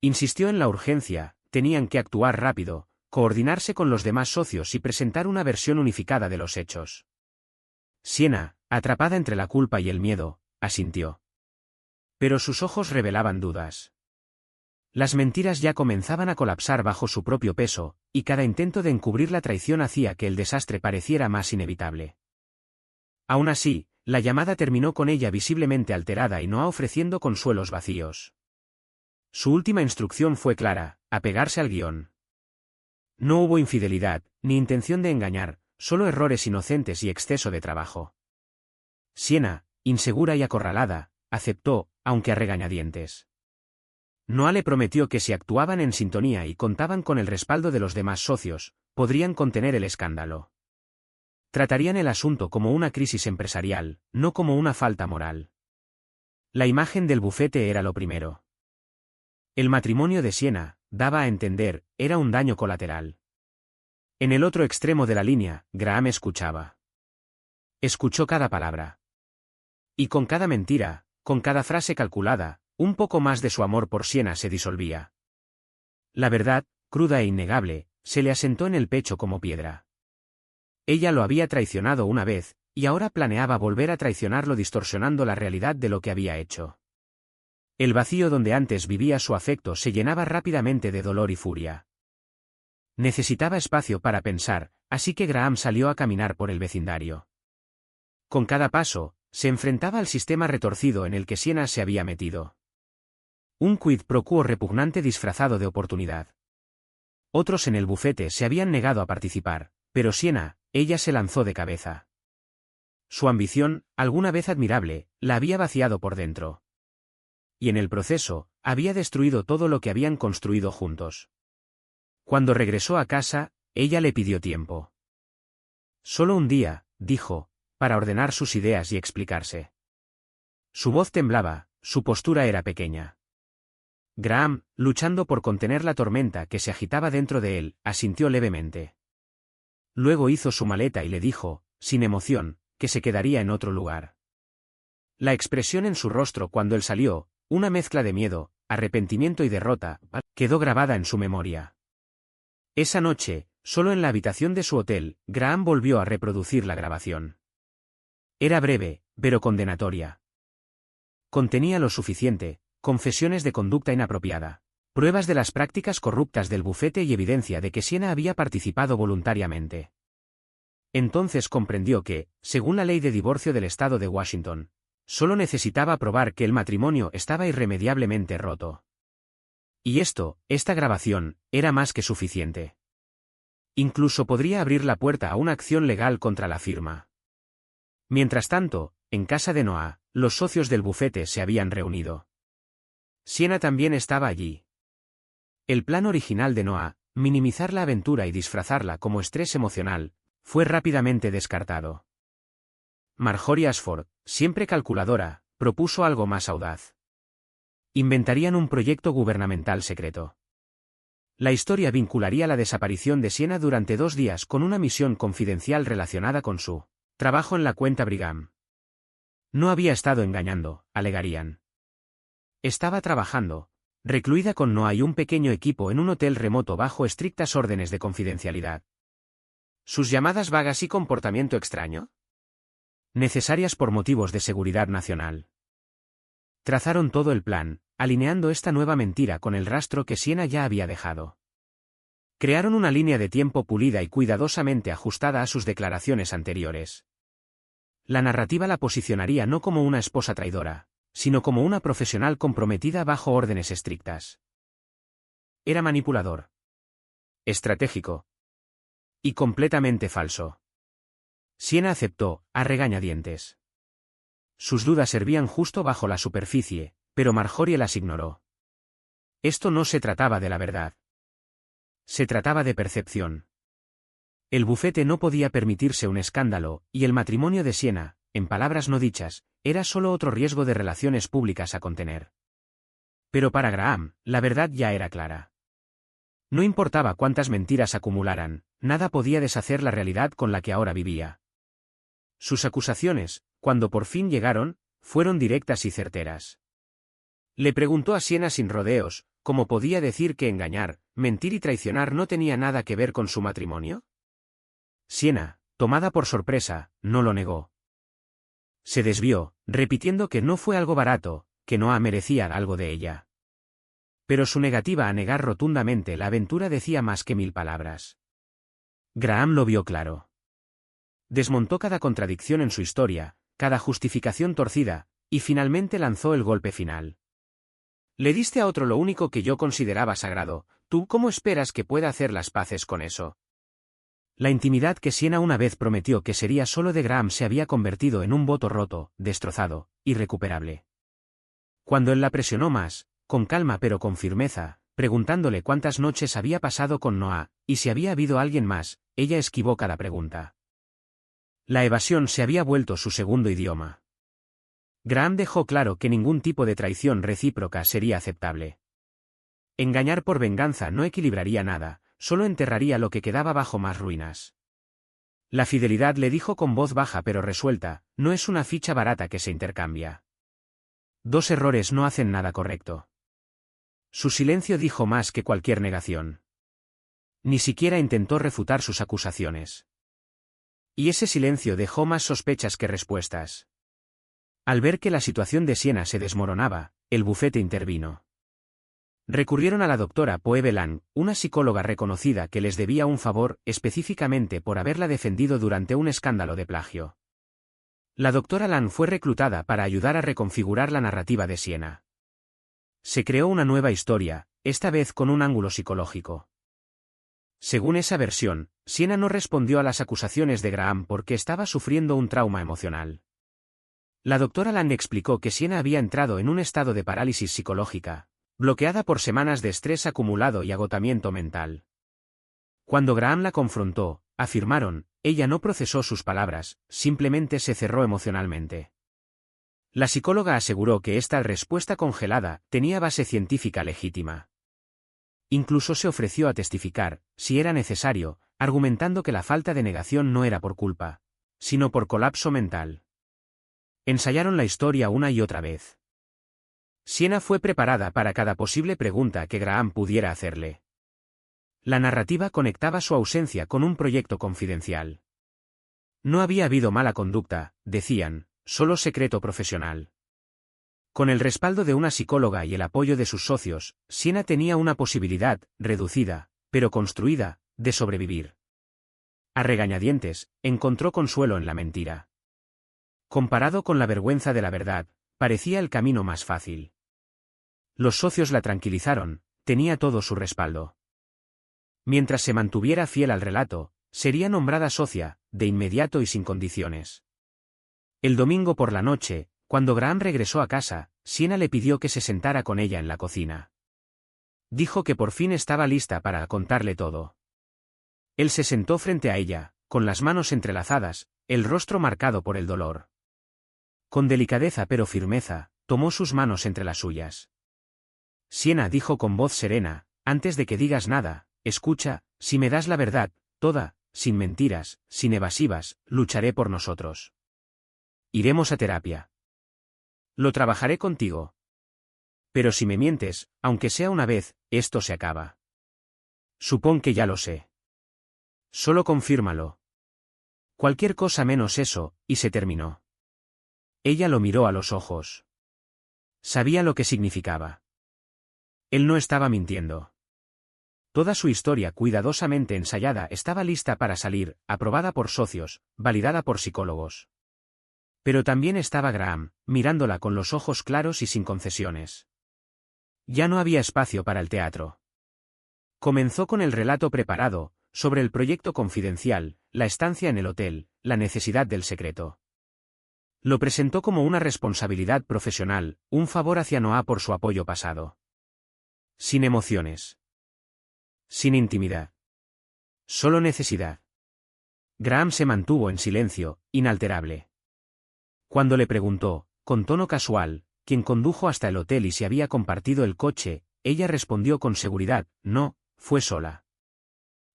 Insistió en la urgencia, tenían que actuar rápido, coordinarse con los demás socios y presentar una versión unificada de los hechos. Siena, atrapada entre la culpa y el miedo, asintió. Pero sus ojos revelaban dudas. Las mentiras ya comenzaban a colapsar bajo su propio peso, y cada intento de encubrir la traición hacía que el desastre pareciera más inevitable. Aún así, la llamada terminó con ella visiblemente alterada y Noah ofreciendo consuelos vacíos. Su última instrucción fue clara: apegarse al guión. No hubo infidelidad, ni intención de engañar, solo errores inocentes y exceso de trabajo. Siena, insegura y acorralada, aceptó, aunque a regañadientes. Noah le prometió que si actuaban en sintonía y contaban con el respaldo de los demás socios, podrían contener el escándalo. Tratarían el asunto como una crisis empresarial, no como una falta moral. La imagen del bufete era lo primero. El matrimonio de Siena, daba a entender, era un daño colateral. En el otro extremo de la línea, Graham escuchaba. Escuchó cada palabra. Y con cada mentira, con cada frase calculada, un poco más de su amor por Siena se disolvía. La verdad, cruda e innegable, se le asentó en el pecho como piedra. Ella lo había traicionado una vez, y ahora planeaba volver a traicionarlo distorsionando la realidad de lo que había hecho. El vacío donde antes vivía su afecto se llenaba rápidamente de dolor y furia. Necesitaba espacio para pensar, así que Graham salió a caminar por el vecindario. Con cada paso, se enfrentaba al sistema retorcido en el que Siena se había metido. Un quid pro quo repugnante disfrazado de oportunidad. Otros en el bufete se habían negado a participar, pero Siena, ella se lanzó de cabeza. Su ambición, alguna vez admirable, la había vaciado por dentro. Y en el proceso, había destruido todo lo que habían construido juntos. Cuando regresó a casa, ella le pidió tiempo. Solo un día, dijo, para ordenar sus ideas y explicarse. Su voz temblaba, su postura era pequeña. Graham, luchando por contener la tormenta que se agitaba dentro de él, asintió levemente. Luego hizo su maleta y le dijo, sin emoción, que se quedaría en otro lugar. La expresión en su rostro cuando él salió, una mezcla de miedo, arrepentimiento y derrota, quedó grabada en su memoria. Esa noche, solo en la habitación de su hotel, Graham volvió a reproducir la grabación. Era breve, pero condenatoria. Contenía lo suficiente: confesiones de conducta inapropiada, pruebas de las prácticas corruptas del bufete y evidencia de que Siena había participado voluntariamente. Entonces comprendió que, según la ley de divorcio del estado de Washington, solo necesitaba probar que el matrimonio estaba irremediablemente roto. Y esta grabación, era más que suficiente. Incluso podría abrir la puerta a una acción legal contra la firma. Mientras tanto, en casa de Noah, los socios del bufete se habían reunido. Siena también estaba allí. El plan original de Noah, minimizar la aventura y disfrazarla como estrés emocional, fue rápidamente descartado. Marjorie Ashford, siempre calculadora, propuso algo más audaz. Inventarían un proyecto gubernamental secreto. La historia vincularía la desaparición de Siena durante 2 días con una misión confidencial relacionada con su trabajo en la cuenta Brigham. No había estado engañando, alegarían. Estaba trabajando, recluida con Noah y un pequeño equipo en un hotel remoto bajo estrictas órdenes de confidencialidad. ¿Sus llamadas vagas y comportamiento extraño? Necesarias por motivos de seguridad nacional. Trazaron todo el plan, alineando esta nueva mentira con el rastro que Siena ya había dejado. Crearon una línea de tiempo pulida y cuidadosamente ajustada a sus declaraciones anteriores. La narrativa la posicionaría no como una esposa traidora, sino como una profesional comprometida bajo órdenes estrictas. Era manipulador, estratégico y completamente falso. Siena aceptó, a regañadientes. Sus dudas hervían justo bajo la superficie, pero Marjorie las ignoró. Esto no se trataba de la verdad. Se trataba de percepción. El bufete no podía permitirse un escándalo, y el matrimonio de Siena, en palabras no dichas, era solo otro riesgo de relaciones públicas a contener. Pero para Graham, la verdad ya era clara. No importaba cuántas mentiras acumularan, nada podía deshacer la realidad con la que ahora vivía. Sus acusaciones, cuando por fin llegaron, fueron directas y certeras. Le preguntó a Siena sin rodeos, ¿cómo podía decir que engañar, mentir y traicionar no tenía nada que ver con su matrimonio? Siena, tomada por sorpresa, no lo negó. Se desvió, repitiendo que no fue algo barato, que Noah merecía algo de ella. Pero su negativa a negar rotundamente la aventura decía más que 1000 palabras. Graham lo vio claro. Desmontó cada contradicción en su historia, cada justificación torcida, y finalmente lanzó el golpe final. Le diste a otro lo único que yo consideraba sagrado, ¿tú cómo esperas que pueda hacer las paces con eso? La intimidad que Siena una vez prometió que sería solo de Graham se había convertido en un voto roto, destrozado, irrecuperable. Cuando él la presionó más, con calma pero con firmeza, preguntándole cuántas noches había pasado con Noah, y si había habido alguien más, ella esquivó cada pregunta. La evasión se había vuelto su segundo idioma. Graham dejó claro que ningún tipo de traición recíproca sería aceptable. Engañar por venganza no equilibraría nada, solo enterraría lo que quedaba bajo más ruinas. La fidelidad, le dijo con voz baja pero resuelta, no es una ficha barata que se intercambia. 2 errores no hacen nada correcto. Su silencio dijo más que cualquier negación. Ni siquiera intentó refutar sus acusaciones. Y ese silencio dejó más sospechas que respuestas. Al ver que la situación de Siena se desmoronaba, el bufete intervino. Recurrieron a la doctora Poe Lang, una psicóloga reconocida que les debía un favor, específicamente por haberla defendido durante un escándalo de plagio. La doctora Lang fue reclutada para ayudar a reconfigurar la narrativa de Siena. Se creó una nueva historia, esta vez con un ángulo psicológico. Según esa versión, Siena no respondió a las acusaciones de Graham porque estaba sufriendo un trauma emocional. La doctora Lang explicó que Siena había entrado en un estado de parálisis psicológica, bloqueada por semanas de estrés acumulado y agotamiento mental. Cuando Graham la confrontó, afirmaron, ella no procesó sus palabras, simplemente se cerró emocionalmente. La psicóloga aseguró que esta respuesta congelada tenía base científica legítima. Incluso se ofreció a testificar, si era necesario, argumentando que la falta de negación no era por culpa, sino por colapso mental. Ensayaron la historia una y otra vez. Siena fue preparada para cada posible pregunta que Graham pudiera hacerle. La narrativa conectaba su ausencia con un proyecto confidencial. No había habido mala conducta, decían, solo secreto profesional. Con el respaldo de una psicóloga y el apoyo de sus socios, Siena tenía una posibilidad, reducida, pero construida, de sobrevivir. A regañadientes, encontró consuelo en la mentira. Comparado con la vergüenza de la verdad, parecía el camino más fácil. Los socios la tranquilizaron, tenía todo su respaldo. Mientras se mantuviera fiel al relato, sería nombrada socia, de inmediato y sin condiciones. El domingo por la noche, cuando Graham regresó a casa, Siena le pidió que se sentara con ella en la cocina. Dijo que por fin estaba lista para contarle todo. Él se sentó frente a ella, con las manos entrelazadas, el rostro marcado por el dolor. Con delicadeza pero firmeza, tomó sus manos entre las suyas. Siena, dijo con voz serena, antes de que digas nada, escucha, si me das la verdad, toda, sin mentiras, sin evasivas, lucharé por nosotros. Iremos a terapia. Lo trabajaré contigo. Pero si me mientes, aunque sea una vez, esto se acaba. Supón que ya lo sé. Solo confírmalo. Cualquier cosa menos eso, y se terminó. Ella lo miró a los ojos. Sabía lo que significaba. Él no estaba mintiendo. Toda su historia cuidadosamente ensayada estaba lista para salir, aprobada por socios, validada por psicólogos. Pero también estaba Graham, mirándola con los ojos claros y sin concesiones. Ya no había espacio para el teatro. Comenzó con el relato preparado, sobre el proyecto confidencial, la estancia en el hotel, la necesidad del secreto. Lo presentó como una responsabilidad profesional, un favor hacia Noah por su apoyo pasado. Sin emociones. Sin intimidad. Solo necesidad. Graham se mantuvo en silencio, inalterable. Cuando le preguntó, con tono casual, quién condujo hasta el hotel y si había compartido el coche, ella respondió con seguridad, no, fue sola.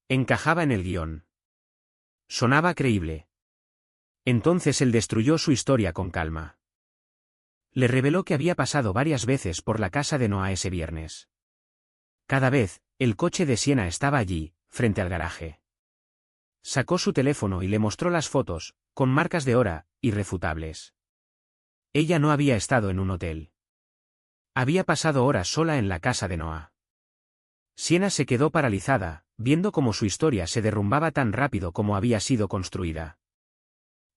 Encajaba en el guión. Sonaba creíble. Entonces él destruyó su historia con calma. Le reveló que había pasado varias veces por la casa de Noah ese viernes. Cada vez, el coche de Siena estaba allí, frente al garaje. Sacó su teléfono y le mostró las fotos, con marcas de hora, irrefutables. Ella no había estado en un hotel. Había pasado horas sola en la casa de Noah. Siena se quedó paralizada, viendo cómo su historia se derrumbaba tan rápido como había sido construida.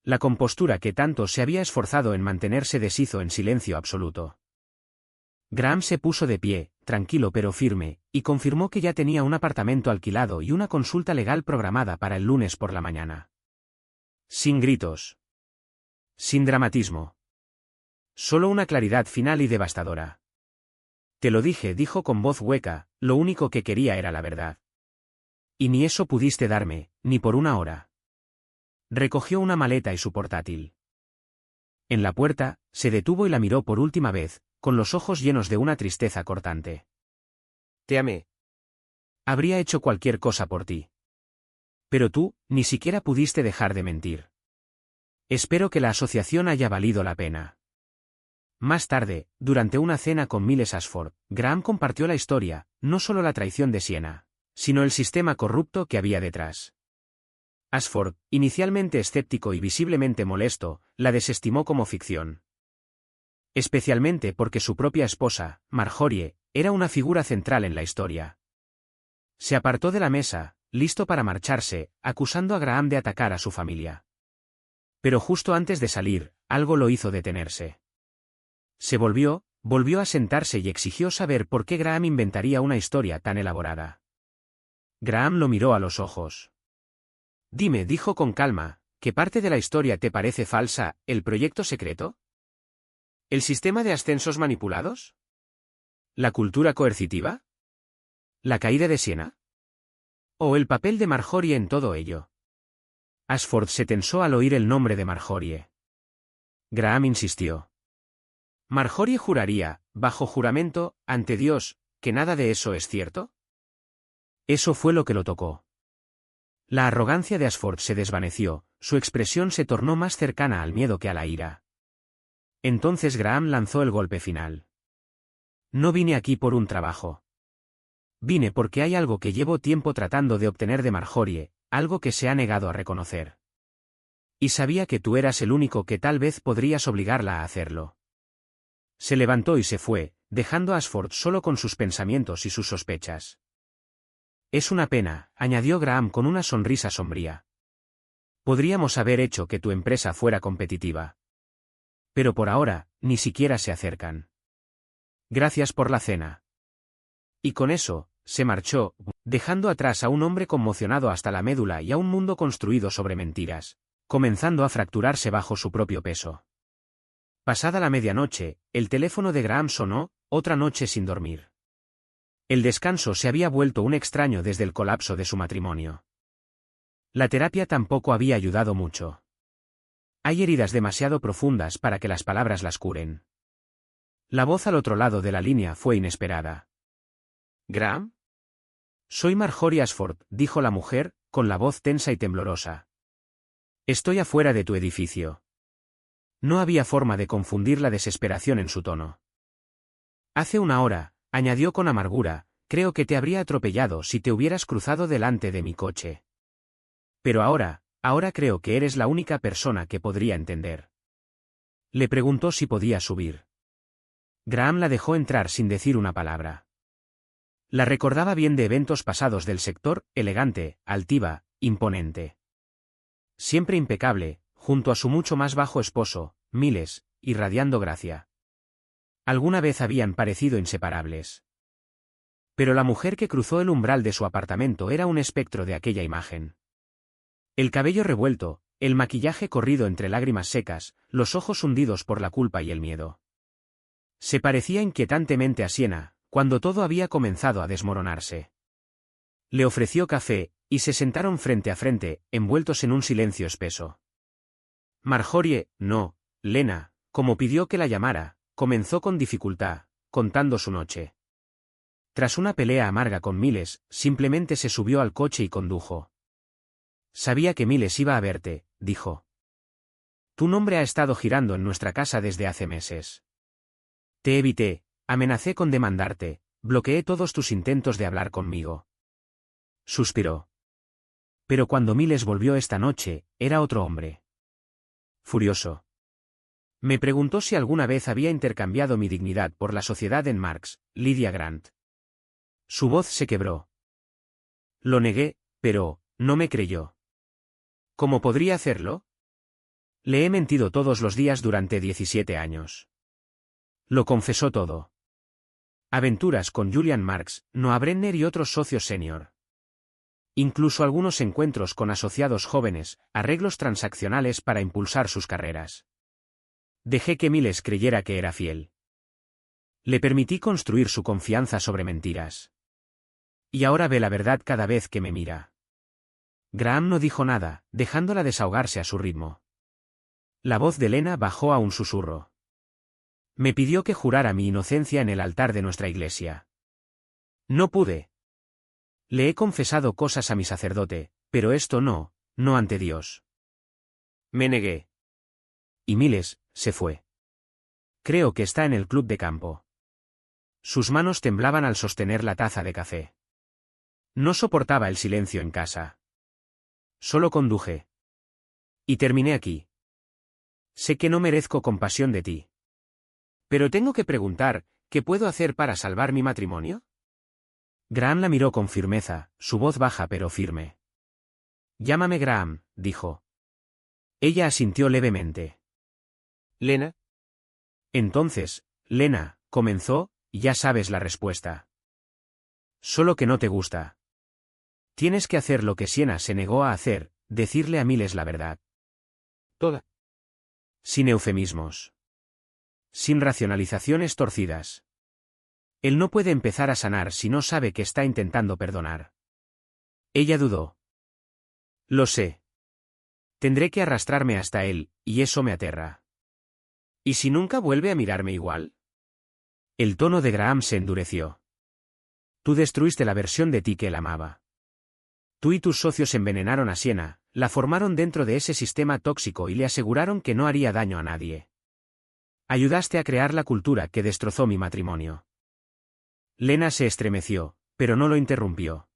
La compostura que tanto se había esforzado en mantener se deshizo en silencio absoluto. Graham se puso de pie, tranquilo pero firme, y confirmó que ya tenía un apartamento alquilado y una consulta legal programada para el lunes por la mañana. Sin gritos. Sin dramatismo. Solo una claridad final y devastadora. Te lo dije, dijo con voz hueca, lo único que quería era la verdad. Y ni eso pudiste darme, ni por una hora. Recogió una maleta y su portátil. En la puerta, se detuvo y la miró por última vez, con los ojos llenos de una tristeza cortante. Te amé. Habría hecho cualquier cosa por ti. Pero tú, ni siquiera pudiste dejar de mentir. Espero que la asociación haya valido la pena. Más tarde, durante una cena con Miles Ashford, Graham compartió la historia, no solo la traición de Siena, sino el sistema corrupto que había detrás. Ashford, inicialmente escéptico y visiblemente molesto, la desestimó como ficción. Especialmente porque su propia esposa, Marjorie, era una figura central en la historia. Se apartó de la mesa, listo para marcharse, acusando a Graham de atacar a su familia. Pero justo antes de salir, algo lo hizo detenerse. Se volvió a sentarse y exigió saber por qué Graham inventaría una historia tan elaborada. Graham lo miró a los ojos. Dime, dijo con calma, ¿qué parte de la historia te parece falsa, el proyecto secreto? ¿El sistema de ascensos manipulados? ¿La cultura coercitiva? ¿La caída de Siena? ¿O el papel de Marjorie en todo ello? Ashford se tensó al oír el nombre de Marjorie. Graham insistió. Marjorie juraría, bajo juramento, ante Dios, que nada de eso es cierto. Eso fue lo que lo tocó. La arrogancia de Ashford se desvaneció, su expresión se tornó más cercana al miedo que a la ira. Entonces Graham lanzó el golpe final. No vine aquí por un trabajo. Vine porque hay algo que llevo tiempo tratando de obtener de Marjorie, algo que se ha negado a reconocer. Y sabía que tú eras el único que tal vez podrías obligarla a hacerlo. Se levantó y se fue, dejando a Ashford solo con sus pensamientos y sus sospechas. Es una pena, añadió Graham con una sonrisa sombría. Podríamos haber hecho que tu empresa fuera competitiva. Pero por ahora, ni siquiera se acercan. Gracias por la cena. Y con eso, se marchó, dejando atrás a un hombre conmocionado hasta la médula y a un mundo construido sobre mentiras, comenzando a fracturarse bajo su propio peso. Pasada la medianoche, el teléfono de Graham sonó, otra noche sin dormir. El descanso se había vuelto un extraño desde el colapso de su matrimonio. La terapia tampoco había ayudado mucho. Hay heridas demasiado profundas para que las palabras las curen. La voz al otro lado de la línea fue inesperada. ¿Graham? Soy Marjorie Ashford, dijo la mujer, con la voz tensa y temblorosa. Estoy afuera de tu edificio. No había forma de confundir la desesperación en su tono. Hace una hora, añadió con amargura, creo que te habría atropellado si te hubieras cruzado delante de mi coche. Pero ahora creo que eres la única persona que podría entender. Le preguntó si podía subir. Graham la dejó entrar sin decir una palabra. La recordaba bien de eventos pasados del sector, elegante, altiva, imponente. Siempre impecable, junto a su mucho más bajo esposo, Miles, irradiando gracia. Alguna vez habían parecido inseparables. Pero la mujer que cruzó el umbral de su apartamento era un espectro de aquella imagen. El cabello revuelto, el maquillaje corrido entre lágrimas secas, los ojos hundidos por la culpa y el miedo. Se parecía inquietantemente a Siena, cuando todo había comenzado a desmoronarse. Le ofreció café, y se sentaron frente a frente, envueltos en un silencio espeso. Marjorie, no, Lena, como pidió que la llamara, comenzó con dificultad, contando su noche. Tras una pelea amarga con Miles, simplemente se subió al coche y condujo. Sabía que Miles iba a verte, dijo. Tu nombre ha estado girando en nuestra casa desde hace meses. Te evité, amenacé con demandarte, bloqueé todos tus intentos de hablar conmigo. Suspiró. Pero cuando Miles volvió esta noche, era otro hombre. Furioso. Me preguntó si alguna vez había intercambiado mi dignidad por la sociedad en Marx, Lydia Grant. Su voz se quebró. Lo negué, pero no me creyó. ¿Cómo podría hacerlo? Le he mentido todos los días durante 17 años. Lo confesó todo. Aventuras con Julian Marx, Noah Brenner y otros socios senior. Incluso algunos encuentros con asociados jóvenes, arreglos transaccionales para impulsar sus carreras. Dejé que Miles creyera que era fiel. Le permití construir su confianza sobre mentiras. Y ahora ve la verdad cada vez que me mira. Graham no dijo nada, dejándola desahogarse a su ritmo. La voz de Lena bajó a un susurro. Me pidió que jurara mi inocencia en el altar de nuestra iglesia. No pude. Le he confesado cosas a mi sacerdote, pero esto no ante Dios. Me negué. Y Miles se fue. Creo que está en el club de campo. Sus manos temblaban al sostener la taza de café. No soportaba el silencio en casa. Solo conduje. Y terminé aquí. Sé que no merezco compasión de ti. Pero tengo que preguntar, ¿qué puedo hacer para salvar mi matrimonio? Graham la miró con firmeza, su voz baja pero firme. Llámame Graham, dijo. Ella asintió levemente. Lena. Entonces, Lena, comenzó, ya sabes la respuesta. Solo que no te gusta. Tienes que hacer lo que Siena se negó a hacer, decirle a Miles la verdad. Toda. Sin eufemismos. Sin racionalizaciones torcidas. Él no puede empezar a sanar si no sabe que está intentando perdonar. Ella dudó. Lo sé. Tendré que arrastrarme hasta él, y eso me aterra. ¿Y si nunca vuelve a mirarme igual? El tono de Graham se endureció. Tú destruiste la versión de ti que él amaba. Tú y tus socios envenenaron a Siena, la formaron dentro de ese sistema tóxico y le aseguraron que no haría daño a nadie. Ayudaste a crear la cultura que destrozó mi matrimonio. Lena se estremeció, pero no lo interrumpió.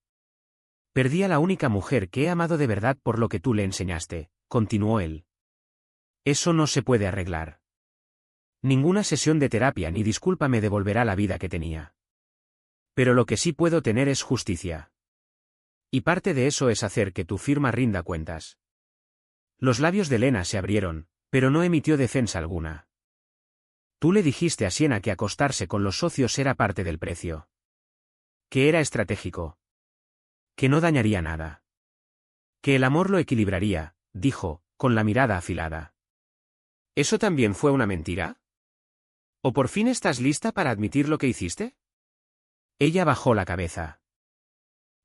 Perdí a la única mujer que he amado de verdad por lo que tú le enseñaste, continuó él. Eso no se puede arreglar. Ninguna sesión de terapia ni disculpa me devolverá la vida que tenía. Pero lo que sí puedo tener es justicia. Y parte de eso es hacer que tu firma rinda cuentas. Los labios de Lena se abrieron, pero no emitió defensa alguna. Tú le dijiste a Siena que acostarse con los socios era parte del precio. Que era estratégico. Que no dañaría nada. Que el amor lo equilibraría, dijo, con la mirada afilada. ¿Eso también fue una mentira? ¿O por fin estás lista para admitir lo que hiciste? Ella bajó la cabeza.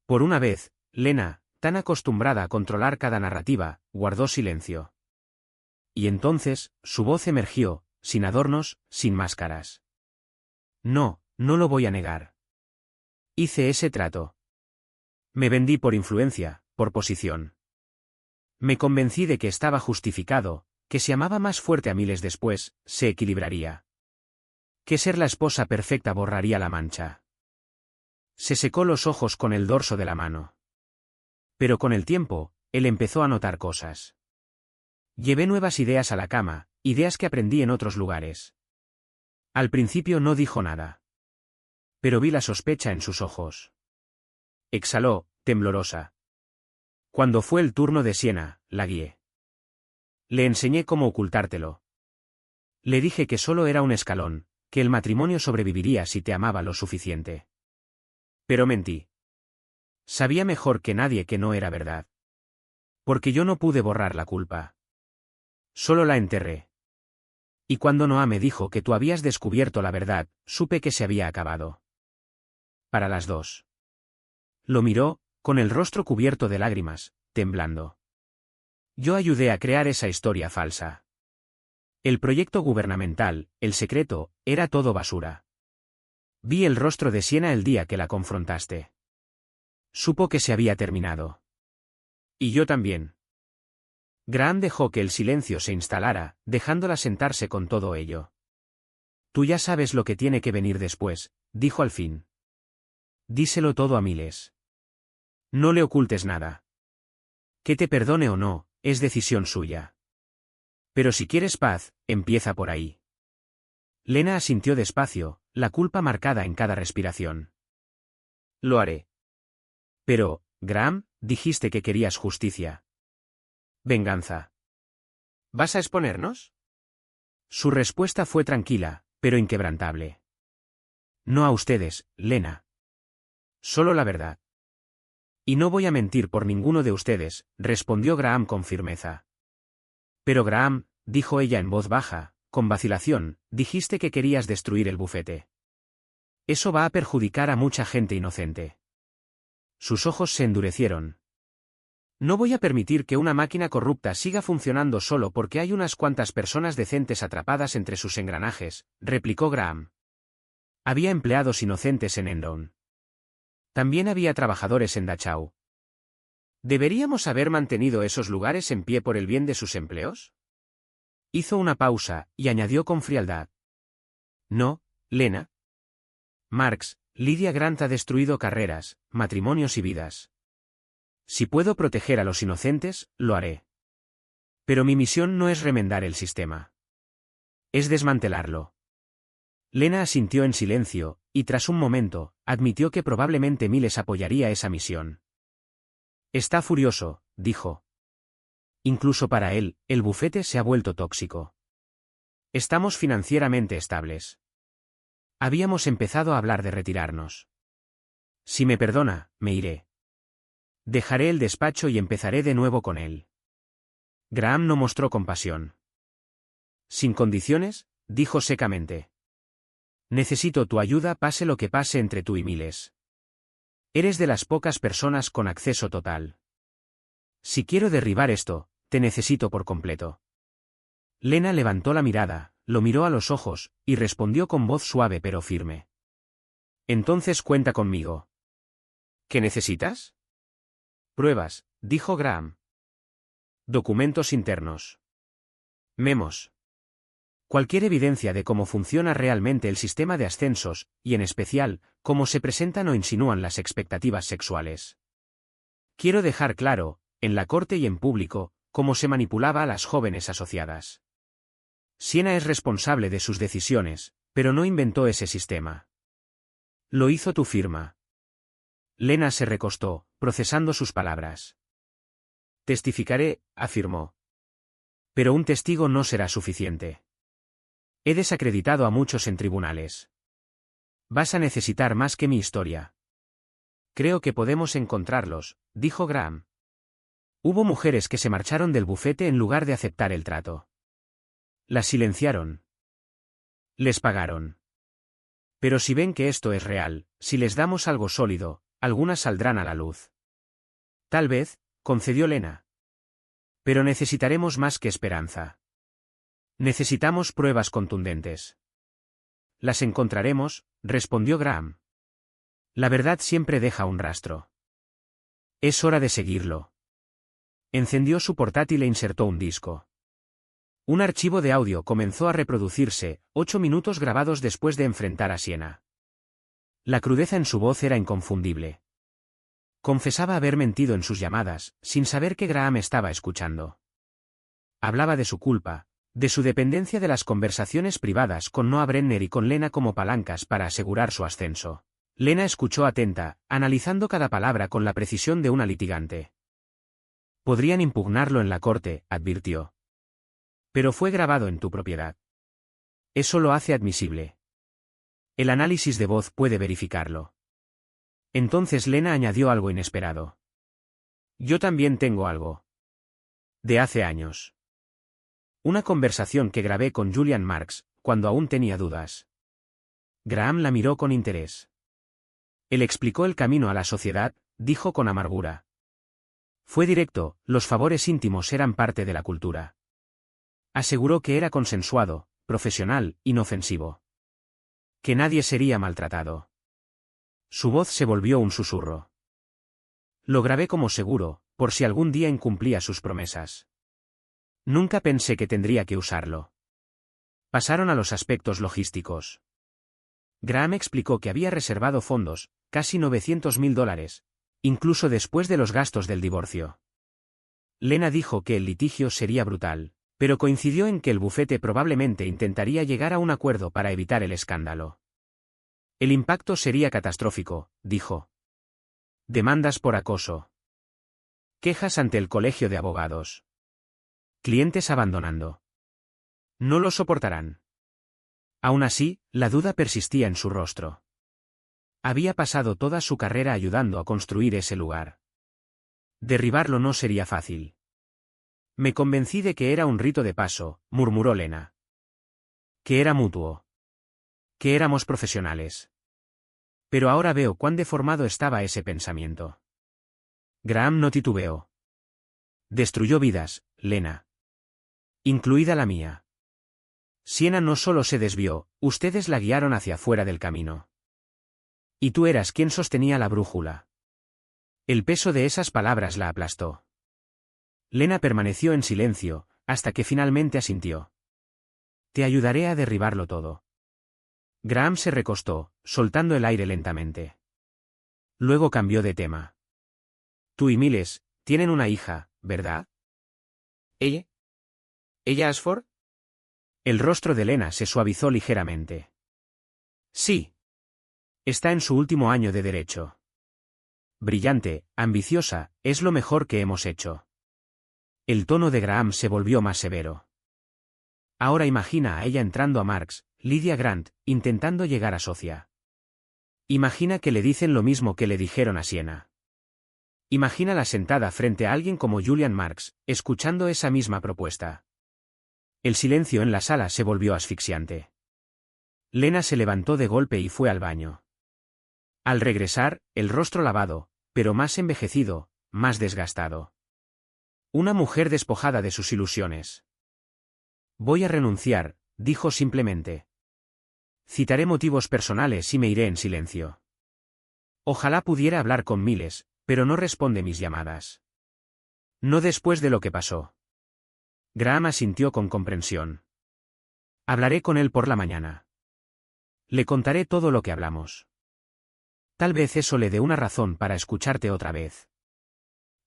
Por una vez, Lena, tan acostumbrada a controlar cada narrativa, guardó silencio. Y entonces, su voz emergió, sin adornos, sin máscaras. No lo voy a negar. Hice ese trato. Me vendí por influencia, por posición. Me convencí de que estaba justificado, que si amaba más fuerte a Miles después, se equilibraría. Que ser la esposa perfecta borraría la mancha. Se secó los ojos con el dorso de la mano. Pero con el tiempo, él empezó a notar cosas. Llevé nuevas ideas a la cama, ideas que aprendí en otros lugares. Al principio no dijo nada. pero vi la sospecha en sus ojos. Exhaló, temblorosa. Cuando fue el turno de Siena, la guié. Le enseñé cómo ocultártelo. Le dije que solo era un escalón, que el matrimonio sobreviviría si te amaba lo suficiente. Pero mentí. Sabía mejor que nadie que no era verdad. Porque yo no pude borrar la culpa. Solo la enterré. Y cuando Noah me dijo que tú habías descubierto la verdad, supe que se había acabado. Para las dos. Lo miró, con el rostro cubierto de lágrimas, temblando. Yo ayudé a crear esa historia falsa. El proyecto gubernamental, el secreto, era todo basura. Vi el rostro de Siena el día que la confrontaste. Supo que se había terminado. Y yo también. Graham dejó que el silencio se instalara, dejándola sentarse con todo ello. Tú ya sabes lo que tiene que venir después, dijo al fin. Díselo todo a Miles. No le ocultes nada. Que te perdone o no, es decisión suya. Pero si quieres paz, empieza por ahí. Lena asintió despacio, la culpa marcada en cada respiración. Lo haré. Pero, Graham, dijiste que querías justicia. Venganza. ¿Vas a exponernos? Su respuesta fue tranquila, pero inquebrantable. No a ustedes, Lena. Solo la verdad. Y no voy a mentir por ninguno de ustedes, respondió Graham con firmeza. Pero Graham, dijo ella en voz baja, con vacilación, dijiste que querías destruir el bufete. Eso va a perjudicar a mucha gente inocente. Sus ojos se endurecieron. No voy a permitir que una máquina corrupta siga funcionando solo porque hay unas cuantas personas decentes atrapadas entre sus engranajes, replicó Graham. Había empleados inocentes en Enron. También había trabajadores en Dachau. ¿Deberíamos haber mantenido esos lugares en pie por el bien de sus empleos? Hizo una pausa, y añadió con frialdad. No, Lena. Marx, Lydia Grant ha destruido carreras, matrimonios y vidas. Si puedo proteger a los inocentes, lo haré. Pero mi misión no es remendar el sistema. Es desmantelarlo. Lena asintió en silencio, y tras un momento, admitió que probablemente Miles apoyaría esa misión. Está furioso, dijo. Incluso para él, el bufete se ha vuelto tóxico. Estamos financieramente estables. Habíamos empezado a hablar de retirarnos. Si me perdona, me iré. Dejaré el despacho y empezaré de nuevo con él. Graham no mostró compasión. Sin condiciones, dijo secamente. Necesito tu ayuda pase lo que pase entre tú y Miles. Eres de las pocas personas con acceso total. Si quiero derribar esto, te necesito por completo. Lena levantó la mirada, lo miró a los ojos, y respondió con voz suave pero firme. Entonces cuenta conmigo. ¿Qué necesitas? Pruebas, dijo Graham. Documentos internos. Memos. Cualquier evidencia de cómo funciona realmente el sistema de ascensos, y en especial, cómo se presentan o insinúan las expectativas sexuales. Quiero dejar claro, en la corte y en público, cómo se manipulaba a las jóvenes asociadas. Siena es responsable de sus decisiones, pero no inventó ese sistema. Lo hizo tu firma. Lena se recostó, procesando sus palabras. Testificaré, afirmó. Pero un testigo no será suficiente. He desacreditado a muchos en tribunales. Vas a necesitar más que mi historia. Creo que podemos encontrarlos, dijo Graham. Hubo mujeres que se marcharon del bufete en lugar de aceptar el trato. Las silenciaron. Les pagaron. Pero si ven que esto es real, si les damos algo sólido, algunas saldrán a la luz. Tal vez, concedió Lena. Pero necesitaremos más que esperanza. Necesitamos pruebas contundentes. Las encontraremos, respondió Graham. La verdad siempre deja un rastro. Es hora de seguirlo. Encendió su portátil e insertó un disco. Un archivo de audio comenzó a reproducirse, 8 minutos grabados después de enfrentar a Siena. La crudeza en su voz era inconfundible. Confesaba haber mentido en sus llamadas, sin saber que Graham estaba escuchando. Hablaba de su culpa, de su dependencia de las conversaciones privadas con Noah Brenner y con Lena como palancas para asegurar su ascenso. Lena escuchó atenta, analizando cada palabra con la precisión de una litigante. Podrían impugnarlo en la corte, advirtió. Pero fue grabado en tu propiedad. Eso lo hace admisible. El análisis de voz puede verificarlo. Entonces Lena añadió algo inesperado. Yo también tengo algo. De hace años. Una conversación que grabé con Julian Marks, cuando aún tenía dudas. Graham la miró con interés. Él explicó el camino a la sociedad, dijo con amargura. Fue directo, los favores íntimos eran parte de la cultura. Aseguró que era consensuado, profesional, inofensivo. Que nadie sería maltratado. Su voz se volvió un susurro. Lo grabé como seguro, por si algún día incumplía sus promesas. Nunca pensé que tendría que usarlo. Pasaron a los aspectos logísticos. Graham explicó que había reservado fondos, casi $900.000, incluso después de los gastos del divorcio. Lena dijo que el litigio sería brutal, pero coincidió en que el bufete probablemente intentaría llegar a un acuerdo para evitar el escándalo. El impacto sería catastrófico, dijo. Demandas por acoso. Quejas ante el colegio de abogados. Clientes abandonando. No lo soportarán. Aún así, la duda persistía en su rostro. Había pasado toda su carrera ayudando a construir ese lugar. Derribarlo no sería fácil. Me convencí de que era un rito de paso, murmuró Lena. Que era mutuo. Que éramos profesionales. Pero ahora veo cuán deformado estaba ese pensamiento. Graham no titubeó. Destruyó vidas, Lena. Incluida la mía. Siena no solo se desvió, ustedes la guiaron hacia fuera del camino. Y tú eras quien sostenía la brújula. El peso de esas palabras la aplastó. Lena permaneció en silencio, hasta que finalmente asintió. Te ayudaré a derribarlo todo. Graham se recostó, soltando el aire lentamente. Luego cambió de tema. Tú y Miles, tienen una hija, ¿verdad? ¿Ella? ¿Ella Ashford? El rostro de Lena se suavizó ligeramente. Sí. Está en su último año de derecho. Brillante, ambiciosa, es lo mejor que hemos hecho. El tono de Graham se volvió más severo. Ahora imagina a ella entrando a Marks, Lydia Grant, intentando llegar a socia. Imagina que le dicen lo mismo que le dijeron a Siena. Imagínala sentada frente a alguien como Julian Marks, escuchando esa misma propuesta. El silencio en la sala se volvió asfixiante. Lena se levantó de golpe y fue al baño. Al regresar, el rostro lavado, pero más envejecido, más desgastado. Una mujer despojada de sus ilusiones. Voy a renunciar, dijo simplemente. Citaré motivos personales y me iré en silencio. Ojalá pudiera hablar con Miles, pero no responde mis llamadas. No después de lo que pasó. Graham asintió con comprensión. Hablaré con él por la mañana. Le contaré todo lo que hablamos. Tal vez eso le dé una razón para escucharte otra vez.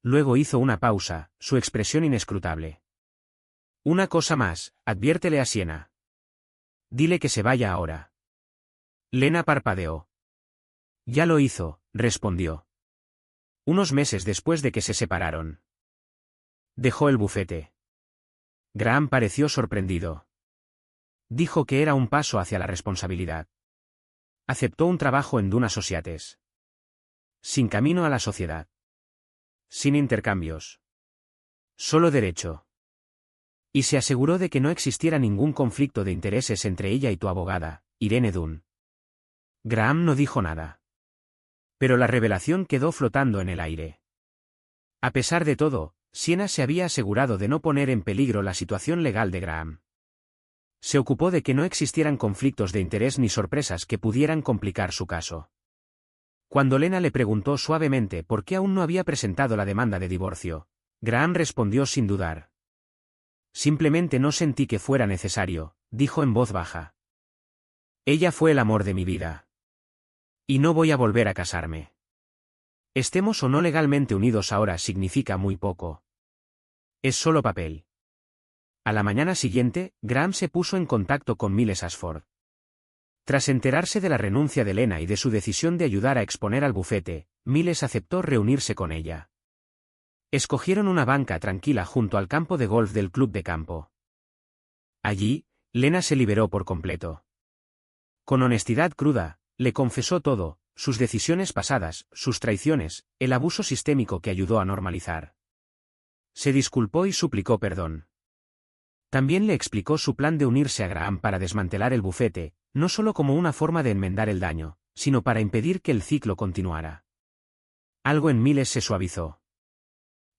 Luego hizo una pausa, su expresión inescrutable. Una cosa más, adviértele a Siena. Dile que se vaya ahora. Lena parpadeó. Ya lo hizo, respondió. Unos meses después de que se separaron. Dejó el bufete. Graham pareció sorprendido. Dijo que era un paso hacia la responsabilidad. Aceptó un trabajo en Dunn Associates. Sin camino a la sociedad. Sin intercambios. Solo derecho. Y se aseguró de que no existiera ningún conflicto de intereses entre ella y tu abogada, Irene Dunn. Graham no dijo nada. Pero la revelación quedó flotando en el aire. A pesar de todo, Siena se había asegurado de no poner en peligro la situación legal de Graham. Se ocupó de que no existieran conflictos de interés ni sorpresas que pudieran complicar su caso. Cuando Lena le preguntó suavemente por qué aún no había presentado la demanda de divorcio, Graham respondió sin dudar. Simplemente no sentí que fuera necesario, dijo en voz baja. Ella fue el amor de mi vida. Y no voy a volver a casarme. Estemos o no legalmente unidos ahora significa muy poco. Es solo papel. A la mañana siguiente, Graham se puso en contacto con Miles Ashford. Tras enterarse de la renuncia de Lena y de su decisión de ayudar a exponer al bufete, Miles aceptó reunirse con ella. Escogieron una banca tranquila junto al campo de golf del club de campo. Allí, Lena se liberó por completo. Con honestidad cruda, le confesó todo, sus decisiones pasadas, sus traiciones, el abuso sistémico que ayudó a normalizar. Se disculpó y suplicó perdón. También le explicó su plan de unirse a Graham para desmantelar el bufete, no solo como una forma de enmendar el daño, sino para impedir que el ciclo continuara. Algo en Miles se suavizó.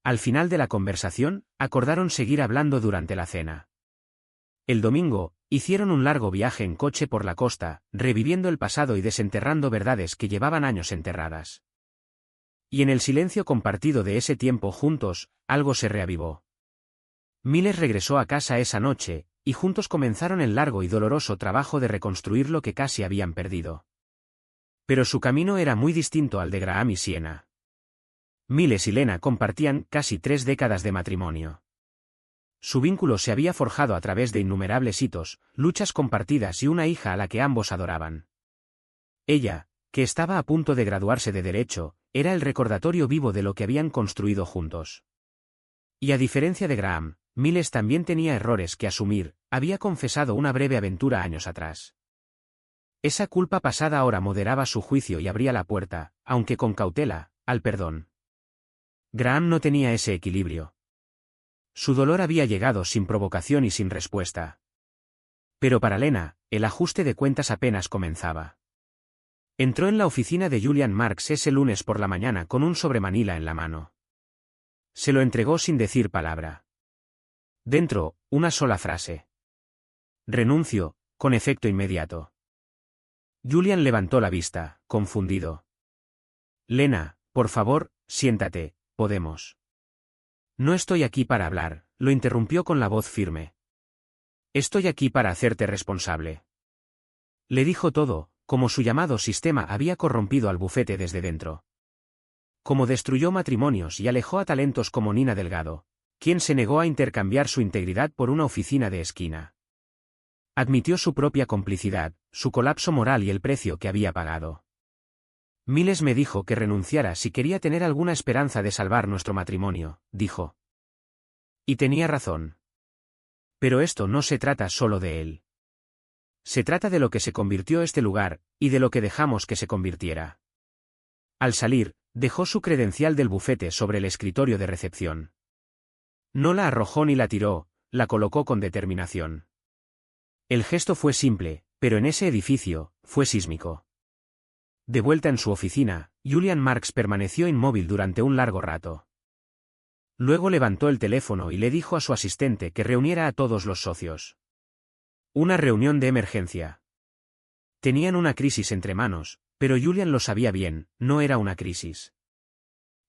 Al final de la conversación, acordaron seguir hablando durante la cena. El domingo, hicieron un largo viaje en coche por la costa, reviviendo el pasado y desenterrando verdades que llevaban años enterradas. Y en el silencio compartido de ese tiempo juntos, algo se reavivó. Miles regresó a casa esa noche, y juntos comenzaron el largo y doloroso trabajo de reconstruir lo que casi habían perdido. Pero su camino era muy distinto al de Graham y Sienna. Miles y Lena compartían casi 3 décadas de matrimonio. Su vínculo se había forjado a través de innumerables hitos, luchas compartidas y una hija a la que ambos adoraban. Ella, que estaba a punto de graduarse de Derecho, era el recordatorio vivo de lo que habían construido juntos. Y a diferencia de Graham, Miles también tenía errores que asumir, había confesado una breve aventura años atrás. Esa culpa pasada ahora moderaba su juicio y abría la puerta, aunque con cautela, al perdón. Graham no tenía ese equilibrio. Su dolor había llegado sin provocación y sin respuesta. Pero para Lena, el ajuste de cuentas apenas comenzaba. Entró en la oficina de Julian Marks ese lunes por la mañana con un sobremanila en la mano. Se lo entregó sin decir palabra. Dentro, una sola frase. Renuncio, con efecto inmediato. Julian levantó la vista, confundido. Lena, por favor, siéntate, podemos. No estoy aquí para hablar, lo interrumpió con la voz firme. Estoy aquí para hacerte responsable. Le dijo todo, como su llamado sistema había corrompido al bufete desde dentro. Como destruyó matrimonios y alejó a talentos como Nina Delgado, quien se negó a intercambiar su integridad por una oficina de esquina. Admitió su propia complicidad, su colapso moral y el precio que había pagado. Miles me dijo que renunciara si quería tener alguna esperanza de salvar nuestro matrimonio, dijo. Y tenía razón. Pero esto no se trata solo de él. Se trata de lo que se convirtió este lugar, y de lo que dejamos que se convirtiera. Al salir, dejó su credencial del bufete sobre el escritorio de recepción. No la arrojó ni la tiró, la colocó con determinación. El gesto fue simple, pero en ese edificio, fue sísmico. De vuelta en su oficina, Julian Marks permaneció inmóvil durante un largo rato. Luego levantó el teléfono y le dijo a su asistente que reuniera a todos los socios. Una reunión de emergencia. Tenían una crisis entre manos, pero Julian lo sabía bien, no era una crisis.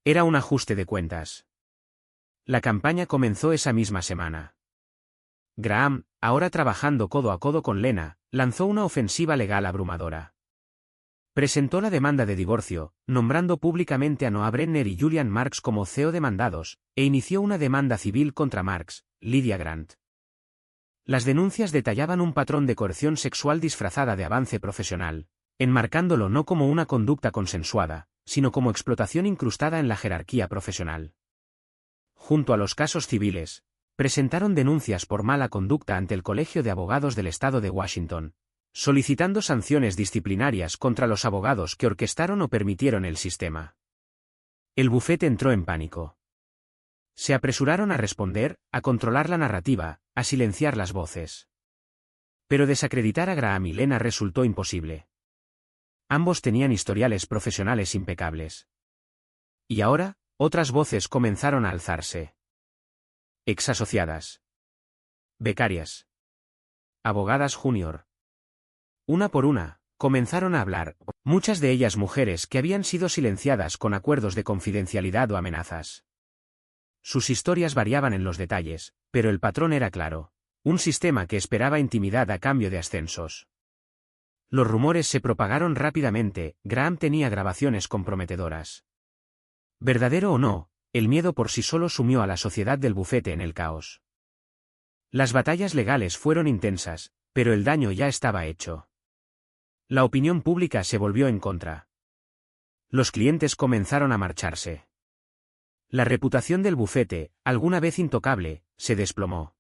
Era un ajuste de cuentas. La campaña comenzó esa misma semana. Graham, ahora trabajando codo a codo con Lena, lanzó una ofensiva legal abrumadora. Presentó la demanda de divorcio, nombrando públicamente a Noah Brenner y Julian Marks como CEO demandados, e inició una demanda civil contra Marks, Lydia Grant. Las denuncias detallaban un patrón de coerción sexual disfrazada de avance profesional, enmarcándolo no como una conducta consensuada, sino como explotación incrustada en la jerarquía profesional. Junto a los casos civiles, presentaron denuncias por mala conducta ante el Colegio de Abogados del Estado de Washington, solicitando sanciones disciplinarias contra los abogados que orquestaron o permitieron el sistema. El bufete entró en pánico. Se apresuraron a responder, a controlar la narrativa, a silenciar las voces. Pero desacreditar a Graham y Lena resultó imposible. Ambos tenían historiales profesionales impecables. Y ahora, otras voces comenzaron a alzarse. Exasociadas. Becarias. Abogadas junior. Una por una, comenzaron a hablar, muchas de ellas mujeres que habían sido silenciadas con acuerdos de confidencialidad o amenazas. Sus historias variaban en los detalles, pero el patrón era claro, un sistema que esperaba intimidad a cambio de ascensos. Los rumores se propagaron rápidamente, Graham tenía grabaciones comprometedoras. Verdadero o no, el miedo por sí solo sumió a la sociedad del bufete en el caos. Las batallas legales fueron intensas, pero el daño ya estaba hecho. La opinión pública se volvió en contra. Los clientes comenzaron a marcharse. La reputación del bufete, alguna vez intocable, se desplomó.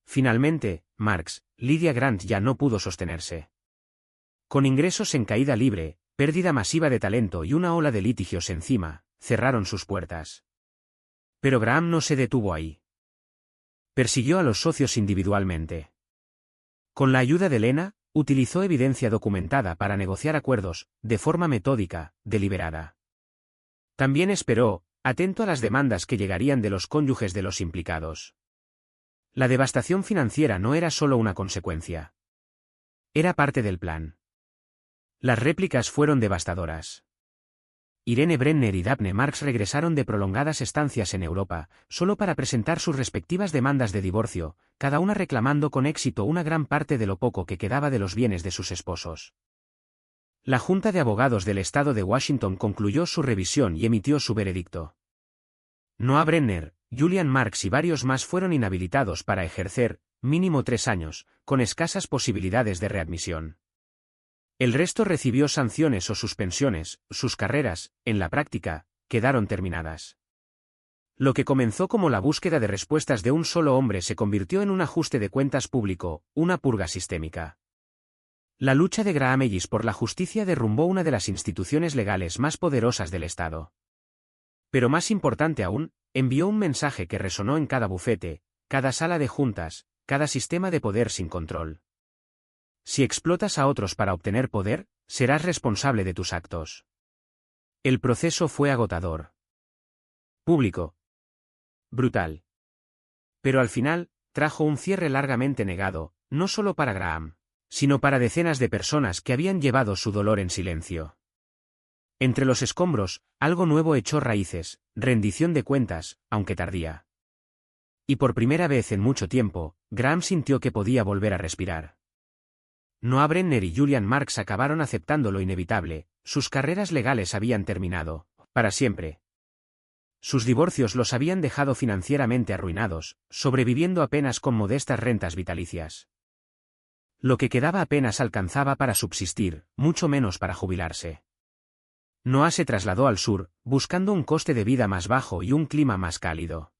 Finalmente, Marx, Lydia Grant ya no pudo sostenerse. Con ingresos en caída libre, pérdida masiva de talento y una ola de litigios encima, cerraron sus puertas. Pero Graham no se detuvo ahí. Persiguió a los socios individualmente. Con la ayuda de Lena, utilizó evidencia documentada para negociar acuerdos, de forma metódica, deliberada. También esperó, atento a las demandas que llegarían de los cónyuges de los implicados. La devastación financiera no era solo una consecuencia. Era parte del plan. Las réplicas fueron devastadoras. Irene Brenner y Daphne Marx regresaron de prolongadas estancias en Europa, solo para presentar sus respectivas demandas de divorcio, cada una reclamando con éxito una gran parte de lo poco que quedaba de los bienes de sus esposos. La Junta de Abogados del Estado de Washington concluyó su revisión y emitió su veredicto. Noah Brenner, Julian Marx y varios más fueron inhabilitados para ejercer, mínimo 3 años, con escasas posibilidades de readmisión. El resto recibió sanciones o suspensiones, sus carreras, en la práctica, quedaron terminadas. Lo que comenzó como la búsqueda de respuestas de un solo hombre se convirtió en un ajuste de cuentas público, una purga sistémica. La lucha de Graham Ellis por la justicia derrumbó una de las instituciones legales más poderosas del Estado. Pero más importante aún, envió un mensaje que resonó en cada bufete, cada sala de juntas, cada sistema de poder sin control. Si explotas a otros para obtener poder, serás responsable de tus actos. El proceso fue agotador. Público. Brutal. Pero al final, trajo un cierre largamente negado, no solo para Graham, sino para decenas de personas que habían llevado su dolor en silencio. Entre los escombros, algo nuevo echó raíces, rendición de cuentas, aunque tardía. Y por primera vez en mucho tiempo, Graham sintió que podía volver a respirar. Noah Brenner y Julian Marx acabaron aceptando lo inevitable, sus carreras legales habían terminado, para siempre. Sus divorcios los habían dejado financieramente arruinados, sobreviviendo apenas con modestas rentas vitalicias. Lo que quedaba apenas alcanzaba para subsistir, mucho menos para jubilarse. Noah se trasladó al sur, buscando un coste de vida más bajo y un clima más cálido.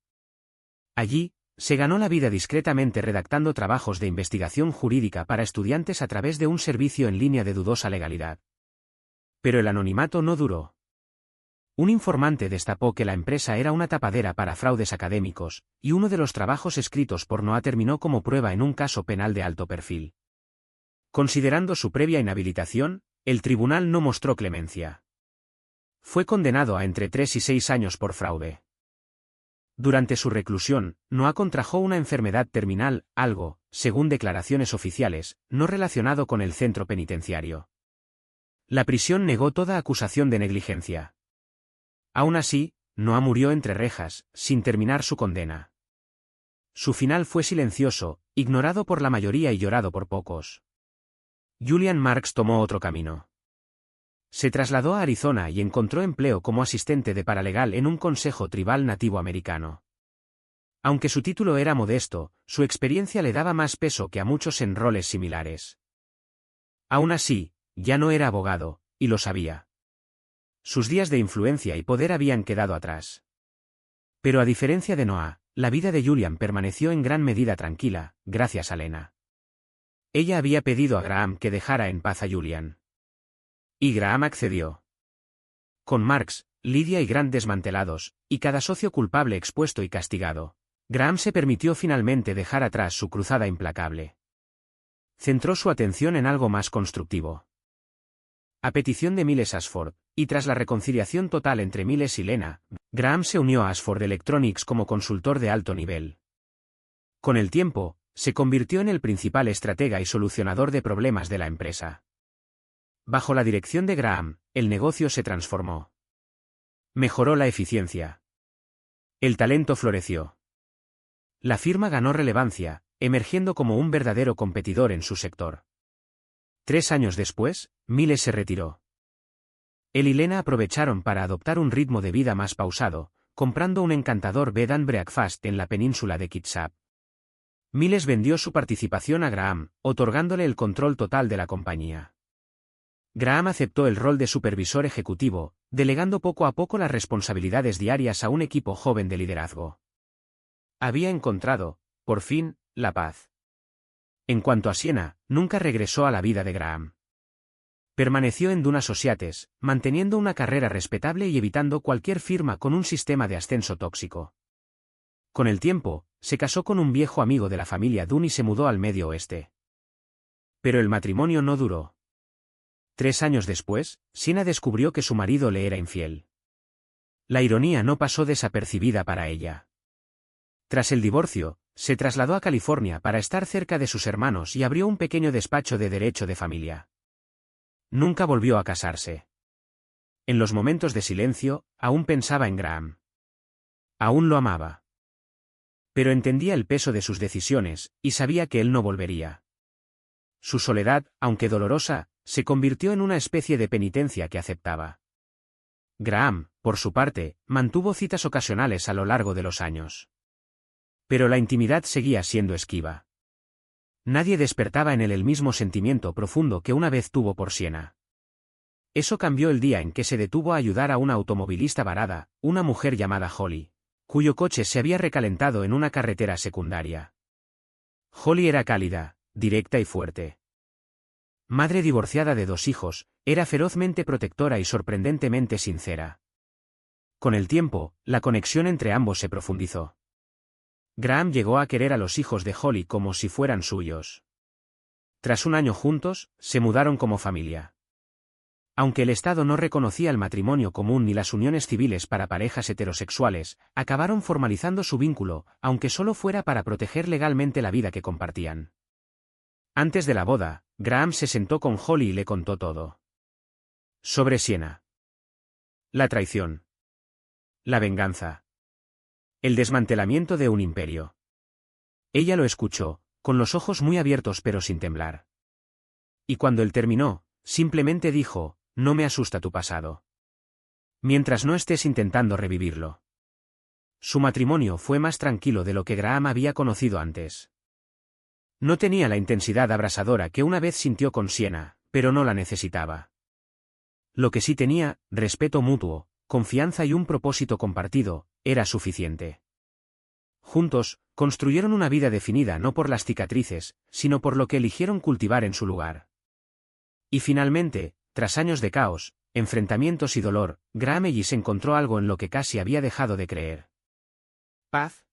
Allí, se ganó la vida discretamente redactando trabajos de investigación jurídica para estudiantes a través de un servicio en línea de dudosa legalidad. Pero el anonimato no duró. Un informante destapó que la empresa era una tapadera para fraudes académicos, y uno de los trabajos escritos por Noah terminó como prueba en un caso penal de alto perfil. Considerando su previa inhabilitación, el tribunal no mostró clemencia. Fue condenado a entre 3 y 6 años por fraude. Durante su reclusión, Noah contrajo una enfermedad terminal, algo, según declaraciones oficiales, no relacionado con el centro penitenciario. La prisión negó toda acusación de negligencia. Aún así, Noah murió entre rejas, sin terminar su condena. Su final fue silencioso, ignorado por la mayoría y llorado por pocos. Julian Marx tomó otro camino. Se trasladó a Arizona y encontró empleo como asistente de paralegal en un consejo tribal nativo americano. Aunque su título era modesto, su experiencia le daba más peso que a muchos en roles similares. Aún así, ya no era abogado, y lo sabía. Sus días de influencia y poder habían quedado atrás. Pero a diferencia de Noah, la vida de Julian permaneció en gran medida tranquila, gracias a Lena. Ella había pedido a Graham que dejara en paz a Julian. Y Graham accedió. Con Marx, Lydia y Grant desmantelados, y cada socio culpable expuesto y castigado, Graham se permitió finalmente dejar atrás su cruzada implacable. Centró su atención en algo más constructivo. A petición de Miles Ashford, y tras la reconciliación total entre Miles y Lena, Graham se unió a Ashford Electronics como consultor de alto nivel. Con el tiempo, se convirtió en el principal estratega y solucionador de problemas de la empresa. Bajo la dirección de Graham, el negocio se transformó. Mejoró la eficiencia. El talento floreció. La firma ganó relevancia, emergiendo como un verdadero competidor en su sector. 3 años después, Miles se retiró. Él y Lena aprovecharon para adoptar un ritmo de vida más pausado, comprando un encantador bed and breakfast en la península de Kitsap. Miles vendió su participación a Graham, otorgándole el control total de la compañía. Graham aceptó el rol de supervisor ejecutivo, delegando poco a poco las responsabilidades diarias a un equipo joven de liderazgo. Había encontrado, por fin, la paz. En cuanto a Siena, nunca regresó a la vida de Graham. Permaneció en Dunn Associates, manteniendo una carrera respetable y evitando cualquier firma con un sistema de ascenso tóxico. Con el tiempo, se casó con un viejo amigo de la familia Dunn y se mudó al Medio Oeste. Pero el matrimonio no duró. 3 años después, Siena descubrió que su marido le era infiel. La ironía no pasó desapercibida para ella. Tras el divorcio, se trasladó a California para estar cerca de sus hermanos y abrió un pequeño despacho de derecho de familia. Nunca volvió a casarse. En los momentos de silencio, aún pensaba en Graham. Aún lo amaba. Pero entendía el peso de sus decisiones, y sabía que él no volvería. Su soledad, aunque dolorosa, se convirtió en una especie de penitencia que aceptaba. Graham, por su parte, mantuvo citas ocasionales a lo largo de los años. Pero la intimidad seguía siendo esquiva. Nadie despertaba en él el mismo sentimiento profundo que una vez tuvo por Siena. Eso cambió el día en que se detuvo a ayudar a una automovilista varada, una mujer llamada Holly, cuyo coche se había recalentado en una carretera secundaria. Holly era cálida, directa y fuerte. Madre divorciada de 2 hijos, era ferozmente protectora y sorprendentemente sincera. Con el tiempo, la conexión entre ambos se profundizó. Graham llegó a querer a los hijos de Holly como si fueran suyos. Tras un año juntos, se mudaron como familia. Aunque el Estado no reconocía el matrimonio común ni las uniones civiles para parejas heterosexuales, acabaron formalizando su vínculo, aunque solo fuera para proteger legalmente la vida que compartían. Antes de la boda, Graham se sentó con Holly y le contó todo. Sobre Siena. La traición. La venganza. El desmantelamiento de un imperio. Ella lo escuchó, con los ojos muy abiertos pero sin temblar. Y cuando él terminó, simplemente dijo, no me asusta tu pasado. Mientras no estés intentando revivirlo. Su matrimonio fue más tranquilo de lo que Graham había conocido antes. No tenía la intensidad abrasadora que una vez sintió con Siena, pero no la necesitaba. Lo que sí tenía, respeto mutuo, confianza y un propósito compartido, era suficiente. Juntos, construyeron una vida definida no por las cicatrices, sino por lo que eligieron cultivar en su lugar. Y finalmente, tras años de caos, enfrentamientos y dolor, Graham Ellis encontró algo en lo que casi había dejado de creer. Paz.